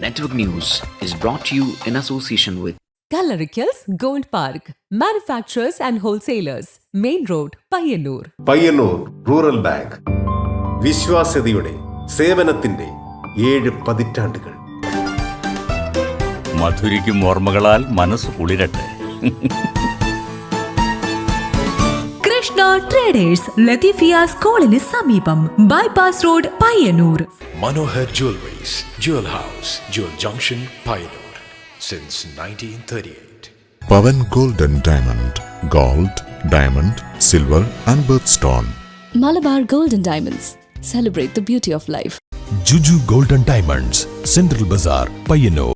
Network News is brought to you in association with Kalarikals Gold Park, manufacturers and wholesalers, Main Road, Payyannur. Payyannur rural bank വിശ്വാസ്യതയുടെ സേവനത്തിന്റെ 7 പതിറ്റാണ്ടുകൾ. മധുരിക്കും ഓർമ്മകളാൽ മനസ്സ് കുളിരട്ടെ. Krishna traders, Latheefiya സ്കൂളിന് സമീപം, bypass road, Payyanur. Manohar Jewelries, Jewel House, Jewel Junction, Pioneer, since 1938. Pavan Gold and Diamond, Gold, Diamond, Silver and Birthstone. Malabar Gold and Diamonds, celebrate the beauty of life. Juju Gold and Diamonds, Central Bazaar, Payyannur.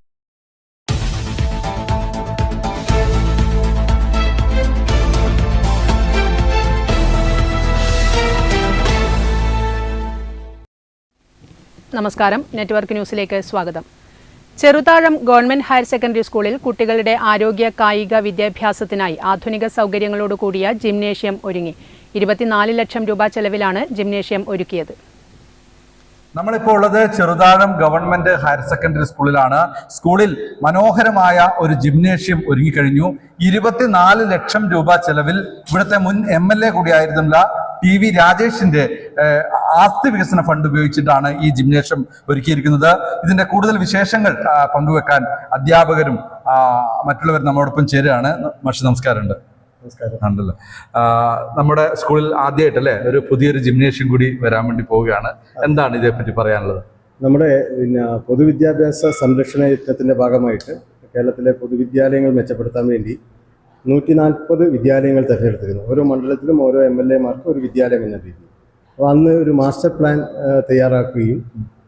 നമസ്കാരം, network ന്യൂസിലേക്ക് സ്വാഗതം. Cheruthazham government higher secondary സ്കൂളിൽ കുട്ടികളുടെ ആരോഗ്യ കായിക വിദ്യാഭ്യാസത്തിനായി ആധുനിക സൗകര്യങ്ങളോട് കൂടിയ ജിംനേഷ്യം ഒരുങ്ങി. 24 ലക്ഷം രൂപ ചെലവിലാണ് ജിംനേഷ്യം ഒരുക്കിയത്. നമ്മളിപ്പോൾ ഉള്ളത് ചെറുതാഴം ഗവൺമെന്റ് ഹയർ സെക്കൻഡറി സ്കൂളിലാണ്. സ്കൂളിൽ മനോഹരമായ ഒരു ജിംനേഷ്യം ഒരുങ്ങിക്കഴിഞ്ഞു. 24 ലക്ഷം രൂപ ചെലവിൽ ഇവിടുത്തെ മുൻ MLA കൂടിയായിരുന്നില്ല TV രാജേഷിന്റെ ആസ്തി വികസന ഫണ്ട് ഉപയോഗിച്ചിട്ടാണ് ഈ ജിംനേഷ്യം ഒരുക്കിയിരിക്കുന്നത്. ഇതിന്റെ കൂടുതൽ വിശേഷങ്ങൾ പങ്കുവെക്കാൻ അധ്യാപകരും മറ്റുള്ളവരും നമ്മോടൊപ്പം ചേരുകയാണ്. മാഷ് നമസ്കാരമുണ്ട്. ഉണ്ടല്ലോ. നമ്മുടെ സ്കൂളിൽ ആദ്യമായിട്ടല്ലേ ഒരു പുതിയൊരു ജിംനേഷ്യം കൂടി വരാൻ വേണ്ടി പോവുകയാണ്. എന്താണ് ഇതേപ്പറ്റി പറയാനുള്ളത്? നമ്മുടെ പൊതുവിദ്യാഭ്യാസ സംരക്ഷണ യജ്ഞത്തിന്റെ ഭാഗമായിട്ട് കേരളത്തിലെ പൊതുവിദ്യാലയങ്ങൾ മെച്ചപ്പെടുത്താൻ വേണ്ടി 140 വിദ്യാലയങ്ങൾ തിരഞ്ഞെടുത്തിരുന്നു. ഓരോ മണ്ഡലത്തിലും ഓരോ MLA-മാർക്ക് ഒരു വിദ്യാലയം എന്ന രീതി. അപ്പോൾ അന്ന് ഒരു മാസ്റ്റർ പ്ലാൻ തയ്യാറാക്കുകയും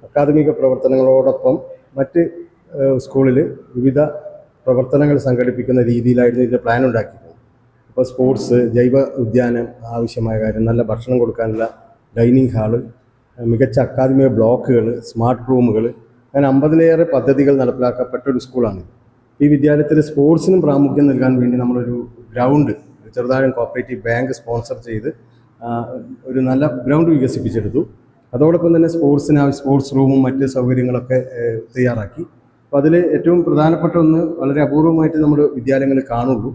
അക്കാദമിക പ്രവർത്തനങ്ങളോടൊപ്പം മറ്റ് സ്കൂളിൽ വിവിധ പ്രവർത്തനങ്ങൾ സംഘടിപ്പിക്കുന്ന രീതിയിലായിരുന്നു ഇതിൻ്റെ പ്ലാൻ ഉണ്ടാക്കിയിരുന്നത്. ഇപ്പോൾ സ്പോർട്സ്, ജൈവ ഉദ്യാനം ആവശ്യമായ കാര്യം, നല്ല ഭക്ഷണം കൊടുക്കാനുള്ള ഡൈനിങ് ഹാള്, മികച്ച അക്കാദമിക ബ്ലോക്കുകൾ, സ്മാർട്ട് റൂമുകൾ, അങ്ങനെ 50-ലേറെ പദ്ധതികൾ നടപ്പിലാക്കപ്പെട്ട ഒരു സ്കൂളാണ്. ഈ വിദ്യാലയത്തിൽ സ്പോർട്സിനും പ്രാമുഖ്യം നൽകാൻ വേണ്ടി നമ്മളൊരു ground Cheruthazham cooperative bank sponsor ചെയ്ത് ഒരു നല്ല ഗ്രൗണ്ട് വികസിപ്പിച്ചെടുത്തു. അതോടൊപ്പം തന്നെ സ്പോർട്സ് റൂമും മറ്റ് സൗകര്യങ്ങളൊക്കെ തയ്യാറാക്കി. അപ്പോൾ അതിൽ ഏറ്റവും പ്രധാനപ്പെട്ട ഒന്ന്, വളരെ അപൂർവമായിട്ട് നമ്മുടെ വിദ്യാലയങ്ങളിൽ കാണുള്ളൂ,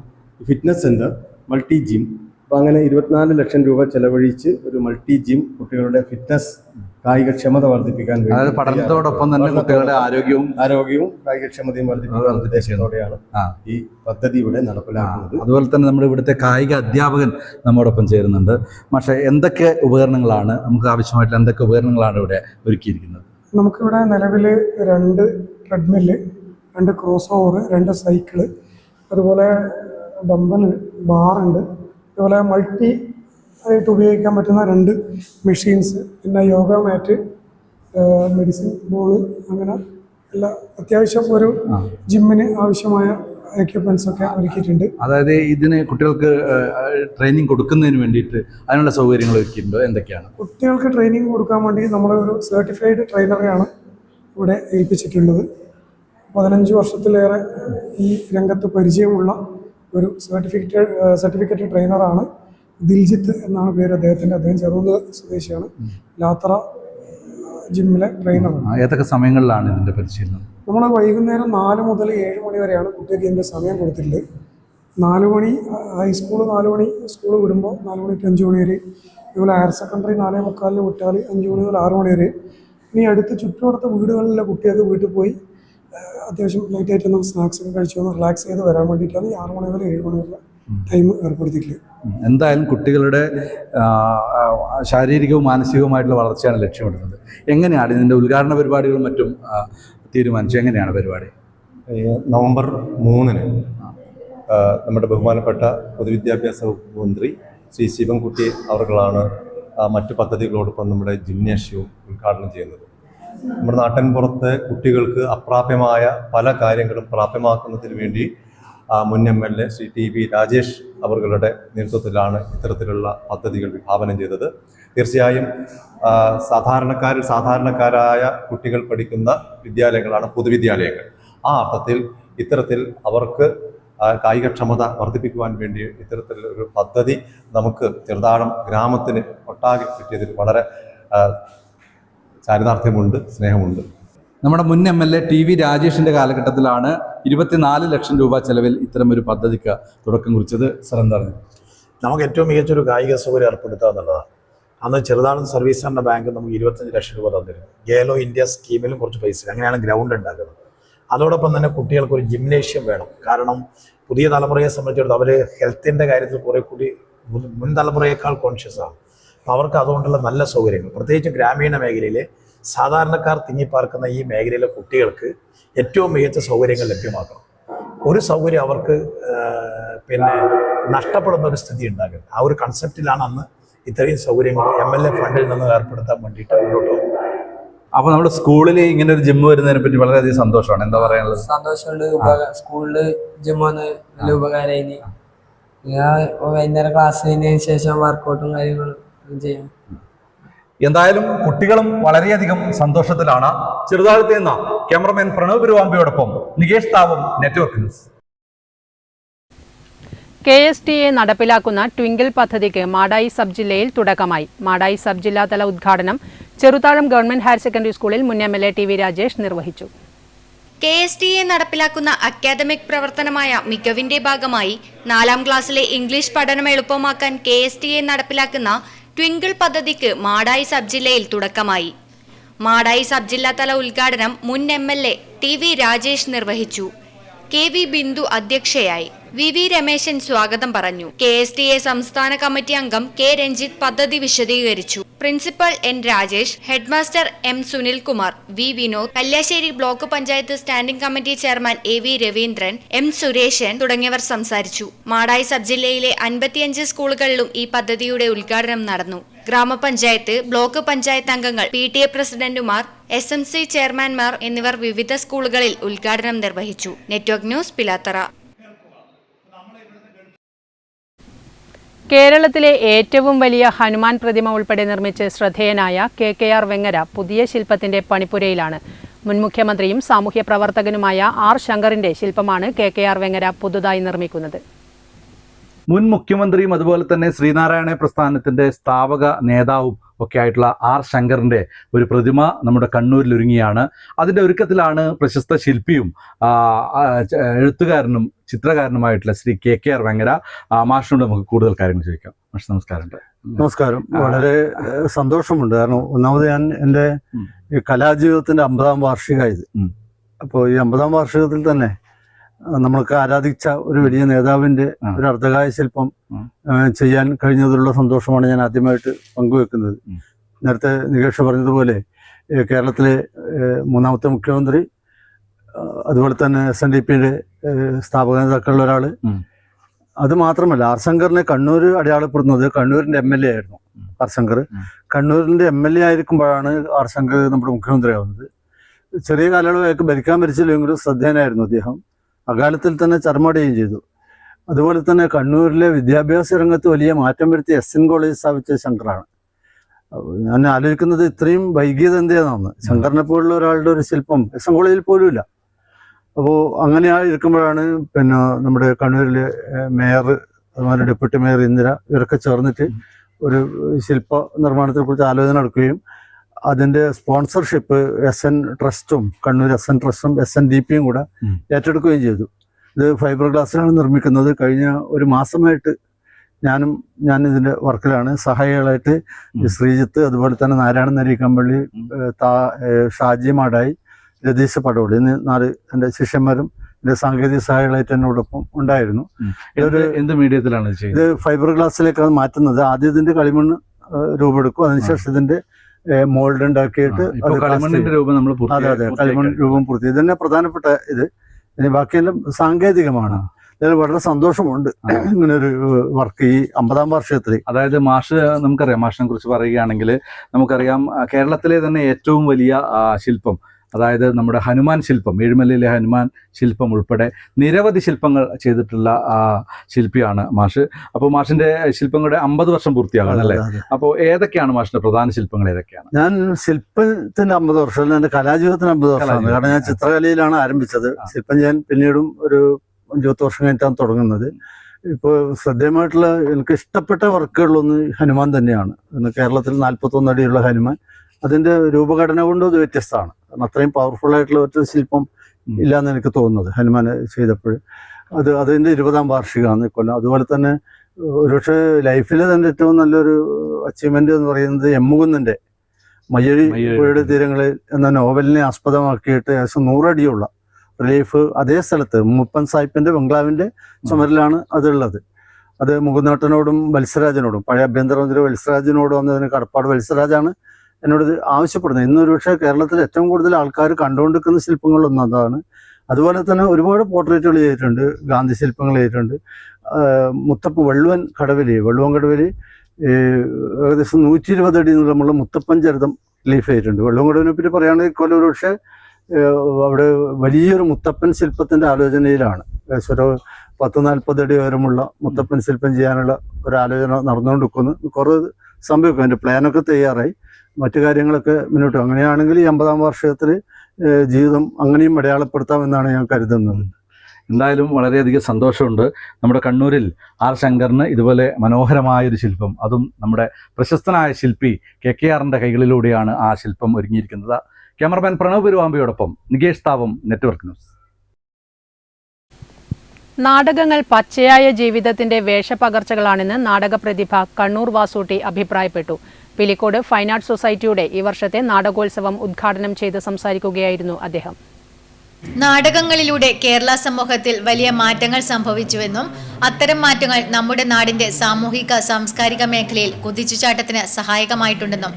ഫിറ്റ്നസ് സെൻറ്റർ, മൾട്ടി ജിം. അപ്പോൾ അങ്ങനെ 24 ലക്ഷം രൂപ ചെലവഴിച്ച് ഒരു മൾട്ടി ജിം കുട്ടികളുടെ ഫിറ്റ്നസ് കായികക്ഷമത വർദ്ധിപ്പിക്കാൻ വേണ്ടി, അതായത് പഠനത്തോടൊപ്പം തന്നെ കുട്ടികളുടെ ആരോഗ്യവും കായികക്ഷമതയും വർദ്ധിപ്പിക്കാൻ ഉദ്ദേശത്തോടെയാണ് ഈ പദ്ധതി ഇവിടെ നടപ്പിലാക്കുന്നത്. അതുപോലെ തന്നെ നമ്മുടെ ഇവിടുത്തെ കായിക അധ്യാപകൻ നമ്മോടൊപ്പം ചേരുന്നുണ്ട്. പക്ഷേ എന്തൊക്കെ ഉപകരണങ്ങളാണ് നമുക്ക് ആവശ്യമായിട്ടുള്ള എന്തൊക്കെ ഉപകരണങ്ങളാണ് ഇവിടെ ഒരുക്കിയിരിക്കുന്നത്? നമുക്കിവിടെ നിലവിൽ 2 ട്രെഡ്മില്ല്, 2 ക്രോസ് ഓവർ, 2 സൈക്കിള്, അതുപോലെ ഡംബൽ ബാറുണ്ട്, അതുപോലെ മൾട്ടി ആയിട്ട് ഉപയോഗിക്കാൻ പറ്റുന്ന 2 മെഷീൻസ്, പിന്നെ യോഗ മാറ്റ്, മെഡിസിൻ ബോള്, അങ്ങനെ എല്ലാ അത്യാവശ്യം ഒരു ജിമ്മിന് ആവശ്യമായ എക്യുപ്മെന്റ്സ് ഒക്കെ ഒരുക്കിയിട്ടുണ്ട്. അതായത് ഇതിന് കുട്ടികൾക്ക് ട്രെയിനിങ് കൊടുക്കുന്നതിന് വേണ്ടിയിട്ട് അതിനുള്ള സൗകര്യങ്ങൾ ഒരുക്കിയിട്ടുണ്ടോ? എന്തൊക്കെയാണ്? കുട്ടികൾക്ക് ട്രെയിനിങ് കൊടുക്കാൻ വേണ്ടി നമ്മൾ ഒരു സർട്ടിഫൈഡ് ട്രെയിനറെയാണ് ഇവിടെ ഏൽപ്പിച്ചിട്ടുള്ളത്. 15 വർഷത്തിലേറെ ഈ രംഗത്ത് പരിചയമുള്ള ഒരു സർട്ടിഫിക്കറ്റ് ട്രെയിനറാണ്. ദിൽജിത്ത് എന്നാണ് പേര് അദ്ദേഹത്തിൻ്റെ. അദ്ദേഹം ചെറുകുന്ന് സ്വദേശിയാണ്. ലാത്ര ജിമ്മിലെ ട്രെയിനറാണ്. ഏതൊക്കെ സമയങ്ങളിലാണ് ഇതിൻ്റെ പരിശീലനം? നമ്മൾ വൈകുന്നേരം 4 മുതൽ 7 മണി വരെയാണ് കുട്ടികൾക്ക് ഇതിൻ്റെ സമയം കൊടുത്തിട്ടുള്ളത്. 4 മണി ഹൈസ്കൂൾ, 4 മണി സ്കൂൾ വിടുമ്പോൾ 4 മണി to 5 മണി വരെ. അതുപോലെ ഹയർ സെക്കൻഡറി 4:45 വിട്ടാൽ 5 മണി മുതൽ 6 മണി വരെ. ഇനി അടുത്ത് ചുറ്റുവട്ടത്തെ വീടുകളിലെ കുട്ടികൾക്ക് വീട്ടിൽ പോയി അത്യാവശ്യം ലൈറ്റായിട്ട് ഒന്ന് സ്നാക്സ് ഒക്കെ കഴിച്ചു ഒന്ന് റിലാക്സ് ചെയ്ത് വരാൻ വേണ്ടിയിട്ടാണ് 6 മണി മുതൽ 7 മണി വരെ ടൈം ഏർപ്പെടുത്തിയിട്ടുള്ളത്. എന്തായാലും കുട്ടികളുടെ ശാരീരികവും മാനസികവുമായിട്ടുള്ള വളർച്ചയാണ് ലക്ഷ്യമിടുന്നത്. എങ്ങനെയാണ് ഇതിൻ്റെ ഉദ്ഘാടന പരിപാടികളും മറ്റും തീരുമാനിച്ചു? എങ്ങനെയാണ് പരിപാടി? നവംബർ 3-ന് നമ്മുടെ ബഹുമാനപ്പെട്ട പൊതുവിദ്യാഭ്യാസ വകുപ്പ് മന്ത്രി ശ്രീ ശിവൻകുട്ടി അവർകളാണ് മറ്റു പദ്ധതികളോടൊപ്പം നമ്മുടെ ജിംനേഷ്യവും ഉദ്ഘാടനം ചെയ്യുന്നത്. നമ്മുടെ നാട്ടിൻപുറത്ത് കുട്ടികൾക്ക് അപ്രാപ്യമായ പല കാര്യങ്ങളും പ്രാപ്യമാക്കുന്നതിന് വേണ്ടി മുൻ MLA ശ്രീ TV രാജേഷ് അവരുടെ നേതൃത്വത്തിലാണ് ഇത്തരത്തിലുള്ള പദ്ധതികൾ വിഭാവനം ചെയ്തത്. തീർച്ചയായും സാധാരണക്കാരായ കുട്ടികൾ പഠിക്കുന്ന വിദ്യാലയങ്ങളാണ് പൊതുവിദ്യാലയങ്ങൾ. ആ അർത്ഥത്തിൽ ഇത്തരത്തിൽ അവർക്ക് കായികക്ഷമത വർദ്ധിപ്പിക്കുവാൻ വേണ്ടി ഇത്തരത്തിലൊരു പദ്ധതി നമുക്ക് ചെറുതാഴം ഗ്രാമത്തിന് ഒട്ടാകെ കിട്ടിയതിൽ വളരെ ചാരിതാർത്ഥ്യമുണ്ട്, സ്നേഹമുണ്ട്. നമ്മുടെ മുൻ MLA TV രാജേഷിന്റെ കാലഘട്ടത്തിലാണ് 24 ലക്ഷം രൂപ ചെലവിൽ ഇത്തരമൊരു പദ്ധതിക്ക് തുടക്കം കുറിച്ചത്. സർ, എന്താണ്? നമുക്ക് ഏറ്റവും മികച്ചൊരു കായിക സൗകര്യം ഏർപ്പെടുത്തുക എന്നുള്ളതാണ്. അന്ന് ചെറുതാഴം സർവീസ് സഹകരണ ബാങ്ക് നമുക്ക് 25 ലക്ഷം രൂപ തന്നിരുന്നു. ഗേലോ ഇന്ത്യ സ്കീമിലും കുറച്ച് പൈസ, അങ്ങനെയാണ് ഗ്രൗണ്ട് ഉണ്ടാക്കുന്നത്. അതോടൊപ്പം തന്നെ കുട്ടികൾക്ക് ഒരു ജിംനേഷ്യം വേണം. കാരണം പുതിയ തലമുറയെ സംബന്ധിച്ചിടത്തോളം അവർ ഹെൽത്തിൻ്റെ കാര്യത്തിൽ കുറേ കൂടി മുൻ തലമുറയേക്കാൾ കോൺഷ്യസ് ആണ്. അപ്പോൾ അവർക്ക് അതുകൊണ്ടുള്ള നല്ല സൗകര്യങ്ങൾ, പ്രത്യേകിച്ച് ഗ്രാമീണ മേഖലയിലെ സാധാരണക്കാർ തിങ്ങിപ്പാർക്കുന്ന ഈ മേഖലയിലെ കുട്ടികൾക്ക് ഏറ്റവും മികച്ച സൗകര്യങ്ങൾ ലഭ്യമാക്കണം. ഒരു സൗകര്യം അവർക്ക് നഷ്ടപ്പെടുന്ന ഒരു സ്ഥിതി ഉണ്ടാകരുത്. ആ ഒരു കൺസെപ്റ്റിലാണ് അന്ന് ഇത്രയും സൗകര്യങ്ങൾ MLA ഫണ്ടിൽ നിന്ന് ഏർപ്പെടുത്താൻ വേണ്ടിയിട്ട് മുന്നോട്ട് പോകുന്നത്. അപ്പോൾ നമ്മുടെ സ്കൂളിൽ ഇങ്ങനെ ഒരു ജിം വരുന്നതിനെ പറ്റി വളരെയധികം സന്തോഷമാണ്. എന്താ പറയാനുള്ളത്? സന്തോഷമുണ്ട്. സ്കൂളിൽ ജിം വന്ന് നല്ല ഉപകാരമായി. വൈകുന്നേരം ക്ലാസ് കഴിഞ്ഞതിന് ശേഷം വർക്കൗട്ടും കാര്യങ്ങളും ചെയ്യാം. എന്തായാലും കുട്ടികളും വളരെയധികം സന്തോഷത്തിലാണ്. ചെറുതാഴത്ത് നിന്ന ക്യാമറമാൻ പ്രണവ് പെരുവാമ്പയോടൊപ്പം Nikesh Thavam, network news. KSTA നടപ്പിലാക്കുന്ന ട്വിങ്കിൾ പദ്ധതിക്ക് മാടായി സബ് ജില്ലയിൽ തുടക്കമായി. മാടായി സബ് ജില്ലാതല ഉദ്ഘാടനം ചെറുതാഴം ഗവൺമെന്റ് ഹയർ സെക്കൻഡറി സ്കൂളിൽ മുൻ MLA TV രാജേഷ് നിർവഹിച്ചു. KSTA നടപ്പിലാക്കുന്ന അക്കാദമിക് പ്രവർത്തനമായ മികവിന്റെ ഭാഗമായി 4ാം ക്ലാസ്സിലെ ഇംഗ്ലീഷ് പഠനം എളുപ്പമാക്കാൻ KSTA നടപ്പിലാക്കുന്ന ട്വിങ്കിൾ പദ്ധതിക്ക് മാടായി സബ് ജില്ലയിൽ തുടക്കമായി. മാടായി സബ് ജില്ലാതല ഉദ്ഘാടനം മുൻ MLA TV രാജേഷ് നിർവഹിച്ചു. KV ബിന്ദു അധ്യക്ഷയായി. VV രമേശൻ സ്വാഗതം പറഞ്ഞു. KSTA സംസ്ഥാന കമ്മിറ്റി അംഗം K രഞ്ജിത്ത് പദ്ധതി വിശദീകരിച്ചു. Principal N Rajesh, headmaster M Sunilkumar, V Vinod, Kalliasseri block panchayat standing committee chairman AV Raveendran, M Sureshan തുടങ്ങിയവർ സംസാരിച്ചു. മാടായി സബ് ജില്ലയിലെ 55 സ്കൂളുകളിലും ഈ പദ്ധതിയുടെ ഉദ്ഘാടനം നടന്നു. ഗ്രാമപഞ്ചായത്ത്, ബ്ലോക്ക് പഞ്ചായത്ത് അംഗങ്ങൾ, PTA പ്രസിഡന്റുമാർ, SMC ചെയർമാൻമാർ എന്നിവർ വിവിധ സ്കൂളുകളിൽ ഉദ്ഘാടനം നിർവഹിച്ചു. Network news, Pilathara. കേരളത്തിലെ ഏറ്റവും വലിയ ഹനുമാൻ പ്രതിമ ഉൾപ്പെടെ നിർമ്മിച്ച് ശ്രദ്ധേയനായ KKR വെങ്ങര പുതിയ ശില്പത്തിന്റെ പണിപ്പുരയിലാണ്. മുൻ മുഖ്യമന്ത്രിയും സാമൂഹ്യ പ്രവർത്തകനുമായ R ശങ്കറിന്റെ ശില്പമാണ് KKR വെങ്ങര പുതുതായി നിർമ്മിക്കുന്നത്. മുൻ മുഖ്യമന്ത്രിയും അതുപോലെ തന്നെ ശ്രീനാരായണ പ്രസ്ഥാനത്തിന്റെ സ്ഥാപക നേതാവും ഒക്കെ ആയിട്ടുള്ള R ശങ്കറിന്റെ ഒരു പ്രതിമ നമ്മുടെ കണ്ണൂരിൽ ഒരുങ്ങിയാണ്. അതിന്റെ ഒരുക്കത്തിലാണ് പ്രശസ്ത ശില്പിയും എഴുത്തുകാരനും ചിത്രകാരനുമായിട്ടുള്ള ശ്രീ KKR വെങ്ങര. മാഷിനോട് നമുക്ക് കൂടുതൽ കാര്യങ്ങൾ ചോദിക്കാം. മാഷ്, നമസ്കാരം. നമസ്കാരം. വളരെ സന്തോഷമുണ്ട്. കാരണം ഒന്നാമത് ഞാൻ എൻ്റെ കലാജീവിതത്തിന്റെ 50ാം വാർഷികമായത്. അപ്പോൾ ഈ 50ാം വാർഷികത്തിൽ തന്നെ നമ്മൾക്ക് ആരാധിച്ച ഒരു വലിയ നേതാവിന്റെ ഒരു അർദ്ധകായ ശില്പം ചെയ്യാൻ കഴിഞ്ഞതിലുള്ള സന്തോഷമാണ് ഞാൻ ആദ്യമായിട്ട് പങ്കുവെക്കുന്നത്. നേരത്തെ നികേഷ് പറഞ്ഞതുപോലെ കേരളത്തിലെ 3ാമത്തെ മുഖ്യമന്ത്രി, അതുപോലെ തന്നെ SNDPയുടെ സ്ഥാപക നേതാക്കളിൽ ഒരാൾ. അത് മാത്രമല്ല, R ശങ്കറിനെ കണ്ണൂർ അടയാളപ്പെടുന്നത് കണ്ണൂരിന്റെ MLA ആയിരുന്നു. R Shankar കണ്ണൂരിന്റെ MLA ആയിരിക്കുമ്പോഴാണ് R Shankar നമ്മുടെ മുഖ്യമന്ത്രിയാവുന്നത്. ചെറിയ കാലയളവായിട്ട് ഭരിക്കാൻ ഭരിച്ചില്ലെങ്കിലും ശ്രദ്ധേയനായിരുന്നു അദ്ദേഹം. അകാലത്തിൽ തന്നെ ചർമ്മടയും ചെയ്തു. അതുപോലെ തന്നെ കണ്ണൂരിലെ വിദ്യാഭ്യാസ രംഗത്ത് വലിയ മാറ്റം വരുത്തി SN കോളേജ് സ്ഥാപിച്ച ശങ്കറാണ്. ഞാൻ ആലോചിക്കുന്നത് ഇത്രയും വൈകിയത് എന്തിനാണ്. ശങ്കറിനെ പോലുള്ള ഒരാളുടെ ഒരു ശില്പം SN കോളേജിൽ പോലും ഇല്ല. അപ്പോൾ അങ്ങനെ ഇരിക്കുമ്പോഴാണ് നമ്മുടെ കണ്ണൂരിലെ മേയർ, അതുപോലെ ഡെപ്യൂട്ടി മേയർ ഇന്ദിര, ഇവരൊക്കെ ചേർന്നിട്ട് ഒരു ശില്പ നിർമ്മാണത്തെ കുറിച്ച് ആലോചന നടക്കുകയും അതിന്റെ സ്പോൺസർഷിപ്പ് SN ട്രസ്റ്റും കണ്ണൂർ SN ട്രസ്റ്റും SNDPയും കൂടെ ഏറ്റെടുക്കുകയും ചെയ്തു. ഇത് ഫൈബർ ഗ്ലാസ്സിലാണ് നിർമ്മിക്കുന്നത്. കഴിഞ്ഞ ഒരു മാസമായിട്ട് ഞാൻ ഇതിന്റെ വർക്കിലാണ്. സഹായികളായിട്ട് ശ്രീജിത്ത്, അതുപോലെ തന്നെ നാരായണൻ നരീക്കമ്പള്ളി, ഷാജി മാടായി, രതീഷ് പടോളി എന്നീ 4 എൻ്റെ ശിഷ്യന്മാരും എൻ്റെ സാങ്കേതിക സഹായികളായിട്ട് എന്നോടൊപ്പം ഉണ്ടായിരുന്നു. എന്ത് മീഡിയത്തിലാണ് ഇത് ഫൈബർ ഗ്ലാസ്സിലേക്കാണ് മാറ്റുന്നത്. ആദ്യം ഇതിന്റെ കളിമണ്ണ് രൂപമെടുക്കും, അതിനുശേഷം ഇതിന്റെ മോൾഡ് ഉണ്ടാക്കിയിട്ട് കളിമൺ രൂപം പൂർത്തി. ഇത് തന്നെ പ്രധാനപ്പെട്ട ഇത്. ഇനി ബാക്കിയെല്ലാം സാങ്കേതികമാണ്. അതിൽ വളരെ സന്തോഷമുണ്ട് ഇങ്ങനെ ഒരു വർക്ക് ഈ 50ാം വാർഷികത്തിൽ. അതായത് മാഷ്, നമുക്കറിയാം, മാഷിനെ കുറിച്ച് പറയുകയാണെങ്കിൽ നമുക്കറിയാം കേരളത്തിലെ തന്നെ ഏറ്റവും വലിയ ശില്പം, അതായത് നമ്മുടെ ഹനുമാൻ ശില്പം, ഏഴുമലയിലെ ഹനുമാൻ ശില്പം ഉൾപ്പെടെ നിരവധി ശില്പങ്ങൾ ചെയ്തിട്ടുള്ള ശില്പിയാണ് മാഷ്. അപ്പോൾ മാഷിന്റെ ശില്പങ്ങളുടെ 50 വർഷം പൂർത്തിയാകണം അല്ലേ? അപ്പോൾ ഏതൊക്കെയാണ് മാഷിന്റെ പ്രധാന ശില്പങ്ങൾ ഏതൊക്കെയാണ്? ഞാൻ ശില്പത്തിന്റെ 50 വർഷം, എൻ്റെ കലാജീവിതത്തിന് 50 വർഷമാണ്. കാരണം ഞാൻ ചിത്രകലയിലാണ് ആരംഭിച്ചത്. ശില്പം ചെയ്യാൻ പിന്നീടും ഒരു 20 വർഷം കഴിഞ്ഞിട്ടാണ് തുടങ്ങുന്നത്. ഇപ്പോൾ ശ്രദ്ധേയമായിട്ടുള്ള എനിക്ക് ഇഷ്ടപ്പെട്ട വർക്കുകളൊന്ന് ഹനുമാൻ തന്നെയാണ്. കേരളത്തിൽ 41 അടിയുള്ള ഹനുമാൻ. അതിന്റെ രൂപഘടന കൊണ്ട് അത് വ്യത്യസ്തമാണ്. കാരണം അത്രയും പവർഫുൾ ആയിട്ടുള്ള ഒറ്റ ശില്പം ഇല്ലയെന്ന് എനിക്ക് തോന്നുന്നത് ഹനുമാൻ ചെയ്തപ്പോൾ. അതിൻ്റെ 20ാം വാർഷികമാണ് കൊല്ലം. അതുപോലെ തന്നെ ഒരുപക്ഷെ ലൈഫിൽ തന്നെ ഏറ്റവും നല്ലൊരു അച്ചീവ്മെൻ്റ് എന്ന് പറയുന്നത് എമ്മുകുന്നിൻ്റെ മയ്യഴി പുഴയുടെ തീരങ്ങളിൽ എന്ന നോവലിനെ ആസ്പദമാക്കിയിട്ട് ഏകദേശം 100 അടിയുള്ള റിലീഫ് അതേ സ്ഥലത്ത് മുപ്പൻ സാഹിബിൻ്റെ ബംഗ്ലാവിൻ്റെ ചുമരിലാണ് അതുള്ളത്. അത് മുകുന്നേട്ടനോടും വത്സരാജനോടും പഴയ ആഭ്യന്തരമന്ത്രി വത്സരാജനോടും വന്നതിന് കടപ്പാട് വത്സരാജാണ് എന്നോട് ഇത് ആവശ്യപ്പെടുന്നത്. ഇന്നൊരു പക്ഷേ കേരളത്തിൽ ഏറ്റവും കൂടുതൽ ആൾക്കാർ കണ്ടുകൊണ്ടിരിക്കുന്ന ശില്പങ്ങളൊന്നും അതാണ്. അതുപോലെ തന്നെ ഒരുപാട് പോർട്രേറ്റുകൾ ചെയ്തിട്ടുണ്ട്, ഗാന്ധി ശില്പങ്ങൾ ചെയ്തിട്ടുണ്ട്. വള്ളുവൻ കടവിൽ ഏകദേശം 120 അടി നീളമുള്ള മുത്തപ്പൻ ചരിതം റിലീഫ് ചെയ്തിട്ടുണ്ട്. വള്ളുവൻ കടവിനെ പറ്റി പറയുകയാണെങ്കിൽ ഇക്കൊല്ലം ഒരു പക്ഷേ അവിടെ വലിയൊരു മുത്തപ്പൻ ശില്പത്തിൻ്റെ ആലോചനയിലാണ്. ഏകദേശം ഒരു 10-40 അടി ഉയരമുള്ള മുത്തപ്പൻ ശില്പം ചെയ്യാനുള്ള ഒരു ആലോചന നടന്നുകൊണ്ടിരിക്കുന്നു. കുറേ സംഭവിക്കും, അതിൻ്റെ പ്ലാനൊക്കെ തയ്യാറായി, മറ്റു കാര്യങ്ങളൊക്കെ മുന്നോട്ട്. അങ്ങനെയാണെങ്കിൽ ഈ 50ാം വാർഷികത്തിൽ ജീവിതം അങ്ങനെയും അടയാളപ്പെടുത്താമെന്നാണ് ഞാൻ കരുതുന്നത്. എന്തായാലും വളരെയധികം സന്തോഷമുണ്ട്. നമ്മുടെ കണ്ണൂരിൽ ആർ ശങ്കറിന് ഇതുപോലെ മനോഹരമായൊരു ശില്പം, അതും നമ്മുടെ പ്രശസ്തനായ ശില്പി KKRൻ്റെ കൈകളിലൂടെയാണ് ആ ശില്പം ഒരുങ്ങിയിരിക്കുന്നത്. ക്യാമറമാൻ പ്രണവ് പെരുവാമ്പയോടൊപ്പം നികേഷ് താവം, നെറ്റ്വർക്ക് ന്യൂസ്. നാടകങ്ങൾ പച്ചയായ ജീവിതത്തിന്റെ വേഷപകർച്ചകളാണെന്ന് നാടകപ്രതിഭ കണ്ണൂർ വാസൂട്ടി അഭിപ്രായപ്പെട്ടു. പിലിക്കോട് ഫൈൻ ആർട്സ് സൊസൈറ്റിയുടെ ഈ വർഷത്തെ നാടകോത്സവം ഉദ്ഘാടനം ചെയ്ത് സംസാരിക്കുകയായിരുന്നു അദ്ദേഹം. നാടകങ്ങളിലൂടെ കേരള സമൂഹത്തിൽ വലിയ മാറ്റങ്ങൾ സംഭവിച്ചുവെന്നും അത്തരം മാറ്റങ്ങൾ നമ്മുടെ നാടിന്റെ സാമൂഹിക സാംസ്കാരിക മേഖലയിൽ കുതിച്ചുചാട്ടത്തിന് സഹായകമായിട്ടുണ്ടെന്നും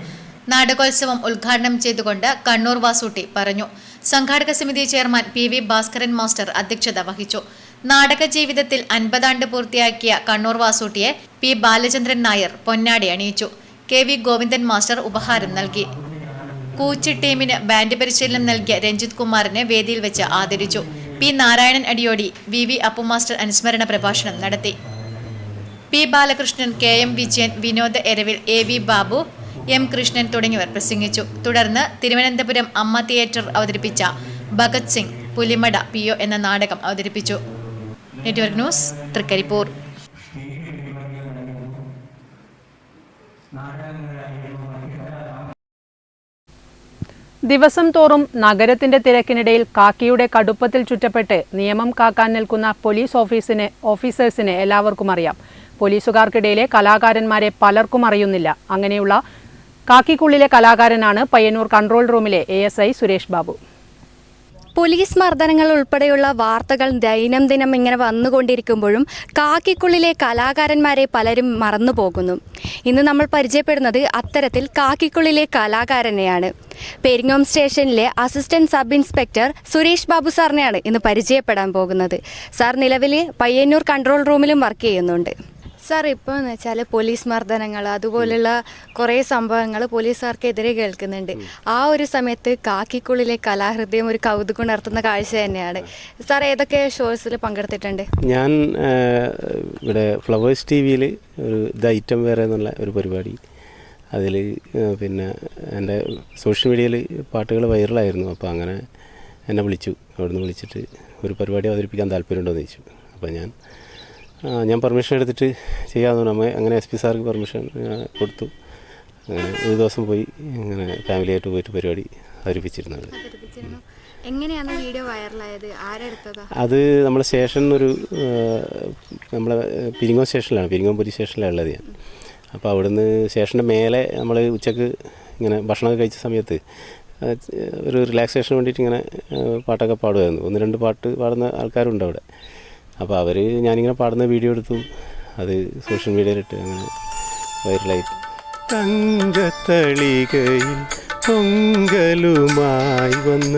നാടകോത്സവം ഉദ്ഘാടനം ചെയ്തുകൊണ്ട് കണ്ണൂർ വാസൂട്ടി പറഞ്ഞു. സംഘാടക സമിതി ചെയർമാൻ PV ഭാസ്കരൻ മാസ്റ്റർ അധ്യക്ഷത വഹിച്ചു. നാടക ജീവിതത്തിൽ 50 ആണ്ട് പൂർത്തിയാക്കിയ കണ്ണൂർ വാസൂട്ടിയെ P ബാലചന്ദ്രൻ നായർ പൊന്നാടി അണിയിച്ചു. KV ഗോവിന്ദൻ മാസ്റ്റർ ഉപഹാരം നൽകി. കൂച്ചി ടീമിന് ബാൻഡ് പരിശീലനം നൽകിയ രഞ്ജിത് കുമാറിനെ വേദിയിൽ വെച്ച് ആദരിച്ചു. P Narayanan Adiyodi, VV Appu master അനുസ്മരണ പ്രഭാഷണം നടത്തി. P Balakrishnan, KM Vijayan, Vinod Eravil, AV Babu, M Krishnan തുടങ്ങിയവർ പ്രസംഗിച്ചു. തുടർന്ന് തിരുവനന്തപുരം അമ്മ തിയേറ്റർ അവതരിപ്പിച്ച ഭഗത് സിംഗ് പുലിമട PO എന്ന നാടകം അവതരിപ്പിച്ചു. Network news, Thrikkaripur. ദിവസം തോറും നഗരത്തിന്റെ തിരക്കിനിടയിൽ കാക്കിയുടെ കടുപ്പത്തിൽ ചുറ്റപ്പെട്ട് നിയമം കാക്കാൻ നിൽക്കുന്ന പോലീസ് ഓഫീസേഴ്സിനെ എല്ലാവർക്കും അറിയാം. പോലീസുകാർക്കിടയിലെ കലാകാരന്മാരെ പലർക്കും അറിയുന്നില്ല. അങ്ങനെയുള്ള കാക്കിക്കുള്ളിലെ കലാകാരനാണ് പയ്യന്നൂർ കൺട്രോൾ റൂമിലെ ASI സുരേഷ് ബാബു. പോലീസ് മർദ്ദനങ്ങൾ ഉൾപ്പെടെയുള്ള വാർത്തകൾ ദൈനംദിനം ഇങ്ങനെ വന്നുകൊണ്ടിരിക്കുമ്പോഴും കാക്കിക്കുള്ളിലെ കലാകാരന്മാരെ പലരും മറന്നു പോകുന്നു. ഇന്ന് നമ്മൾ പരിചയപ്പെടുന്നത് അത്തരത്തിൽ കാക്കിക്കുള്ളിലെ കലാകാരനെയാണ്. പെരിങ്ങോം സ്റ്റേഷനിലെ assistant sub inspector Suresh Babu സാറിനെയാണ് ഇന്ന് പരിചയപ്പെടാൻ പോകുന്നത്. സാർ നിലവിൽ പയ്യന്നൂർ കൺട്രോൾ റൂമിലും വർക്ക് ചെയ്യുന്നുണ്ട്. സാർ, ഇപ്പോൾ എന്ന് വെച്ചാൽ പോലീസ് മർദ്ദനങ്ങൾ അതുപോലുള്ള കുറേ സംഭവങ്ങൾ പോലീസുകാർക്കെതിരെ കേൾക്കുന്നുണ്ട്. ആ ഒരു സമയത്ത് കാക്കിക്കുള്ളിലെ കലാഹൃദയം ഒരു കൗതുകം ഉണർത്തുന്ന കാഴ്ച തന്നെയാണ്. സാർ ഏതൊക്കെ ഷോസിൽ പങ്കെടുത്തിട്ടുണ്ട്? ഞാൻ ഇവിടെ ഫ്ലവേഴ്സ് TVയിൽ ഒരു ദ ഐറ്റം വേറെ എന്നുള്ള ഒരു പരിപാടി, അതിൽ പിന്നെ എൻ്റെ സോഷ്യൽ മീഡിയയിൽ പാട്ടുകൾ വൈറലായിരുന്നു. അപ്പോൾ അങ്ങനെ എന്നെ വിളിച്ചു. അവിടുന്ന് വിളിച്ചിട്ട് ഒരു പരിപാടി അവതരിപ്പിക്കാൻ താല്പര്യമുണ്ടോ എന്ന് ചോദിച്ചു. അപ്പോൾ ഞാൻ പെർമിഷൻ എടുത്തിട്ട് ചെയ്യാമെന്ന് പറഞ്ഞു. അങ്ങനെ SP സാർക്ക് പെർമിഷൻ കൊടുത്തു. അങ്ങനെ ഒരു ദിവസം പോയി അങ്ങനെ ഫാമിലിയായിട്ട് പോയിട്ട് പരിപാടി അവതരിപ്പിച്ചിരുന്നത്. എങ്ങനെയാണ് വീഡിയോ വൈറലായത്? ആരെടുത്തതാ? അത് നമ്മുടെ സ്റ്റേഷൻ നമ്മളെ പെരിങ്ങോം സ്റ്റേഷനിലാണ്, പെരിങ്ങോം പോലീസ് സ്റ്റേഷനിലാണ് ഉള്ളത് ഞാൻ. അപ്പോൾ അവിടുന്ന് സ്റ്റേഷൻ്റെ മേലെ നമ്മൾ ഉച്ചക്ക് ഇങ്ങനെ ഭക്ഷണമൊക്കെ കഴിച്ച സമയത്ത് ഒരു റിലാക്സേഷന് വേണ്ടിയിട്ട് ഇങ്ങനെ പാട്ടൊക്കെ പാടുമായിരുന്നു. 1-2 പാട്ട് പാടുന്ന ആൾക്കാരുണ്ട് അവിടെ. അപ്പോൾ ഞാനിങ്ങനെ പാടുന്ന വീഡിയോ എടുത്തു, അത് സോഷ്യൽ മീഡിയയിലിട്ട് അങ്ങനെ വൈറലായി. തങ്കത്തളികയിൽ പൊങ്കലുമായി വന്ന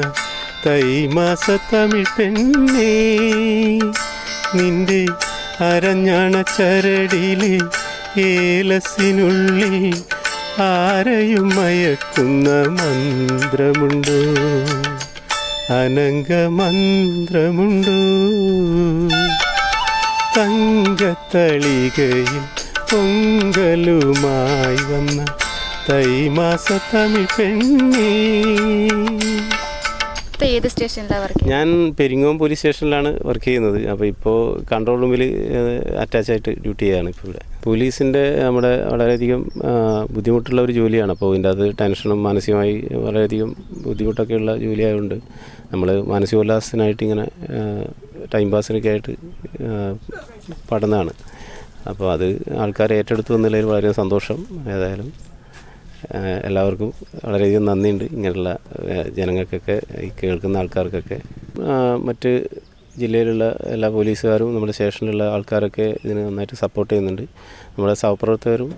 തൈമാസ തമിഴ് പെണ്ണേ, നിന്റെ അരഞ്ഞാണ ചരടിലെ ഏലസിനുള്ളിൽ ആരെയും മയക്കുന്ന മന്ത്രമുണ്ടോ, അനങ്കമന്ത്രമുണ്ടോ? തങ്കത്തളികയിൽ പൊങ്കലുമായി വന്ന തൈമാസ തമിഴ് പെണ്ണേ. ഏത് സ്റ്റേഷനിലാണ് വർക്ക് ചെയ്യുന്നത്? ഞാൻ പെരിങ്ങോം പോലീസ് സ്റ്റേഷനിലാണ് വർക്ക് ചെയ്യുന്നത്. അപ്പോൾ ഇപ്പോൾ കൺട്രോൾ റൂമിൽ അറ്റാച്ചായിട്ട് ഡ്യൂട്ടി ചെയ്യാണ് ഇപ്പോൾ ഇവിടെ. പോലീസിൻ്റെ നമ്മുടെ വളരെയധികം ബുദ്ധിമുട്ടുള്ള ഒരു ജോലിയാണ്. അപ്പോൾ ഇതിൻ്റെ അത് ടെൻഷനും മാനസികമായി വളരെയധികം ബുദ്ധിമുട്ടൊക്കെയുള്ള ജോലിയായതുകൊണ്ട് നമ്മൾ മാനസികോല്ലാസത്തിനായിട്ട് ഇങ്ങനെ ടൈം പാസിനൊക്കെ ആയിട്ട് പഠനമാണ്. അപ്പോൾ അത് ആൾക്കാർ ഏറ്റെടുത്തു വന്നതിൽ വളരെ സന്തോഷം. ഏതായാലും എല്ലാവർക്കും വളരെയധികം നന്ദിയുണ്ട്. ഇങ്ങനെയുള്ള ജനങ്ങൾക്കൊക്കെ, ഈ കേൾക്കുന്ന ആൾക്കാർക്കൊക്കെ. മറ്റ് ജില്ലയിലുള്ള എല്ലാ പോലീസുകാരും നമ്മുടെ സ്റ്റേഷനിലുള്ള ആൾക്കാരൊക്കെ ഇതിന് നന്നായിട്ട് സപ്പോർട്ട് ചെയ്യുന്നുണ്ട്. നമ്മുടെ സഹപ്രവർത്തകരും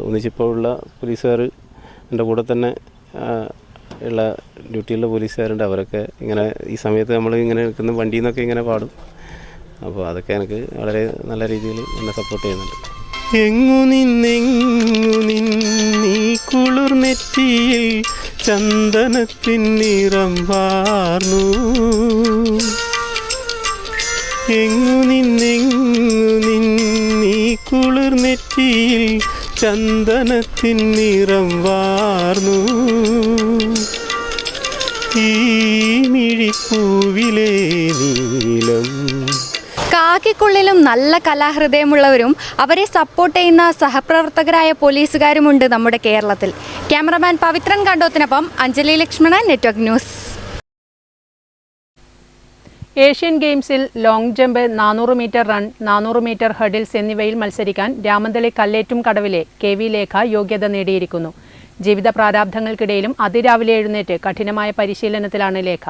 ഒന്നിച്ചിപ്പോൾ ഉള്ള പോലീസുകാർ എൻ്റെ കൂടെ തന്നെ ഉള്ള ഡ്യൂട്ടിയുള്ള പോലീസുകാരുണ്ട്. അവരൊക്കെ ഇങ്ങനെ ഈ സമയത്ത് നമ്മൾ ഇങ്ങനെ നിൽക്കുന്ന വണ്ടിയിൽ നിന്നൊക്കെ ഇങ്ങനെ പാടും. അപ്പോൾ അതൊക്കെ എനിക്ക് വളരെ നല്ല രീതിയിൽ എന്നെ സപ്പോർട്ട് ചെയ്യുന്നുണ്ട്. എങ്ങു നിന്നീ കുളിർ നെറ്റിയിൽ ചന്ദനത്തിൻ നിറം വാർന്നു, എങ്ങു നിന്നീ കുളിർ നെറ്റിയിൽ ചന്ദനത്തിൻ നിറം വാർന്നു, ഈ മിഴിപ്പൂവിലെ നീലം. കാക്കിക്കുള്ളിലും നല്ല കലാഹൃദയമുള്ളവരും അവരെ സപ്പോർട്ട് ചെയ്യുന്ന സഹപ്രവർത്തകരായ പോലീസുകാരുമുണ്ട് നമ്മുടെ കേരളത്തിൽ. ക്യാമറമാൻ പവിത്രൻ കണ്ടോത്തിനൊപ്പം Anjali Lakshmanan, network news. Asian ഗെയിംസിൽ long jump, 400 metre run, 400 metre hurdles എന്നിവയിൽ മത്സരിക്കാൻ രാമന്തളി കല്ലേറ്റും കടവിലെ KV ലേഖ യോഗ്യത നേടിയിരിക്കുന്നു. ജീവിത പ്രാരാബ്ധങ്ങൾക്കിടയിലും അതിരാവിലെ എഴുന്നേറ്റ് കഠിനമായ പരിശീലനത്തിലാണ് ലേഖ.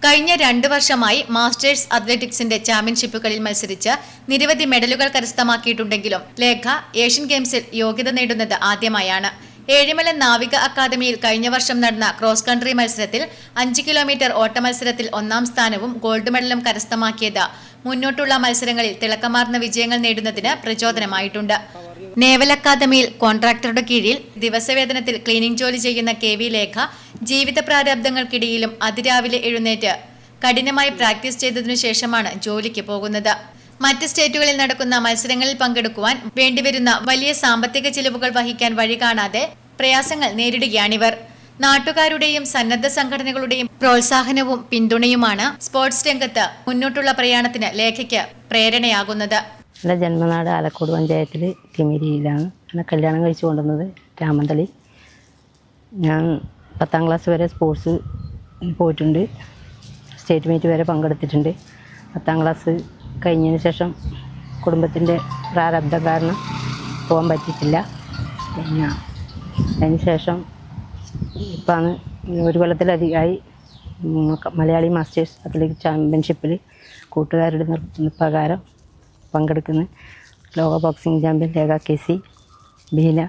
കഴിഞ്ഞ 2 വർഷമായി മാസ്റ്റേഴ്സ് അത്ലറ്റിക്സിന്റെ ചാമ്പ്യൻഷിപ്പുകളിൽ മത്സരിച്ച് നിരവധി മെഡലുകൾ കരസ്ഥമാക്കിയിട്ടുണ്ടെങ്കിലും ലേഖ ഏഷ്യൻ ഗെയിംസിൽ യോഗ്യത നേടുന്നത് ആദ്യമായാണ്. ഏഴിമല നാവിക അക്കാദമിയിൽ കഴിഞ്ഞ വർഷം നടന്ന ക്രോസ് കൺട്രി മത്സരത്തിൽ 5 കിലോമീറ്റർ ഓട്ട മത്സരത്തിൽ 1ാം സ്ഥാനവും ഗോൾഡ് മെഡലും കരസ്ഥമാക്കിയത് മുന്നോട്ടുള്ള മത്സരങ്ങളിൽ തിളക്കമാർന്ന വിജയങ്ങൾ നേടുന്നതിന് പ്രചോദനമായിട്ടുണ്ട്. നേവൽ അക്കാദമിയിൽ കോൺട്രാക്ടറുടെ കീഴിൽ ദിവസവേതനത്തിൽ ക്ലീനിംഗ് ജോലി ചെയ്യുന്ന KV ലേഖ ജീവിത പ്രാരാബ്ദങ്ങൾക്കിടയിലും അതിരാവിലെ എഴുന്നേറ്റ് കഠിനമായി പ്രാക്ടീസ് ചെയ്തതിനു ശേഷമാണ് ജോലിക്ക് പോകുന്നത്. മറ്റ് സ്റ്റേറ്റുകളിൽ നടക്കുന്ന മത്സരങ്ങളിൽ പങ്കെടുക്കുവാൻ വേണ്ടിവരുന്ന വലിയ സാമ്പത്തിക ചിലവുകൾ വഹിക്കാൻ വഴി കാണാതെ പ്രയാസങ്ങൾ നേരിടുകയാണിവർ. നാട്ടുകാരുടെയും സന്നദ്ധ സംഘടനകളുടെയും പ്രോത്സാഹനവും പിന്തുണയുമാണ് സ്പോർട്സ് രംഗത്ത് മുന്നോട്ടുള്ള പ്രയാണത്തിന് ലേഖയ്ക്ക് പ്രേരണയാകുന്നത്. എൻ്റെ ജന്മനാട് ആലക്കോട് പഞ്ചായത്തിൽ കിമിരിയിലാണ്. എന്നെ കല്യാണം കഴിച്ചു കൊണ്ടുവന്നത് രാമന്തളി. ഞാൻ 10ാം ക്ലാസ് വരെ സ്പോർട്സ് പോയിട്ടുണ്ട്. സ്റ്റേറ്റ് മീറ്റ് വരെ പങ്കെടുത്തിട്ടുണ്ട്. 10ാം ക്ലാസ് കഴിഞ്ഞതിന് ശേഷം കുടുംബത്തിൻ്റെ പ്രാരബ്ധം കാരണം പോകാൻ പറ്റിയിട്ടില്ല. പിന്നെ അതിന് ശേഷം ഇപ്പോഴാണ് 1 കൊല്ലത്തിലധികമായി മലയാളി മാസ്റ്റേഴ്സ് അത്ലറ്റിക് ചാമ്പ്യൻഷിപ്പിൽ കൂട്ടുകാരുടെ നിർദ്ദേശപ്രകാരം പങ്കെടുക്കുന്ന ലോക boxing champion Lekha KC, Beena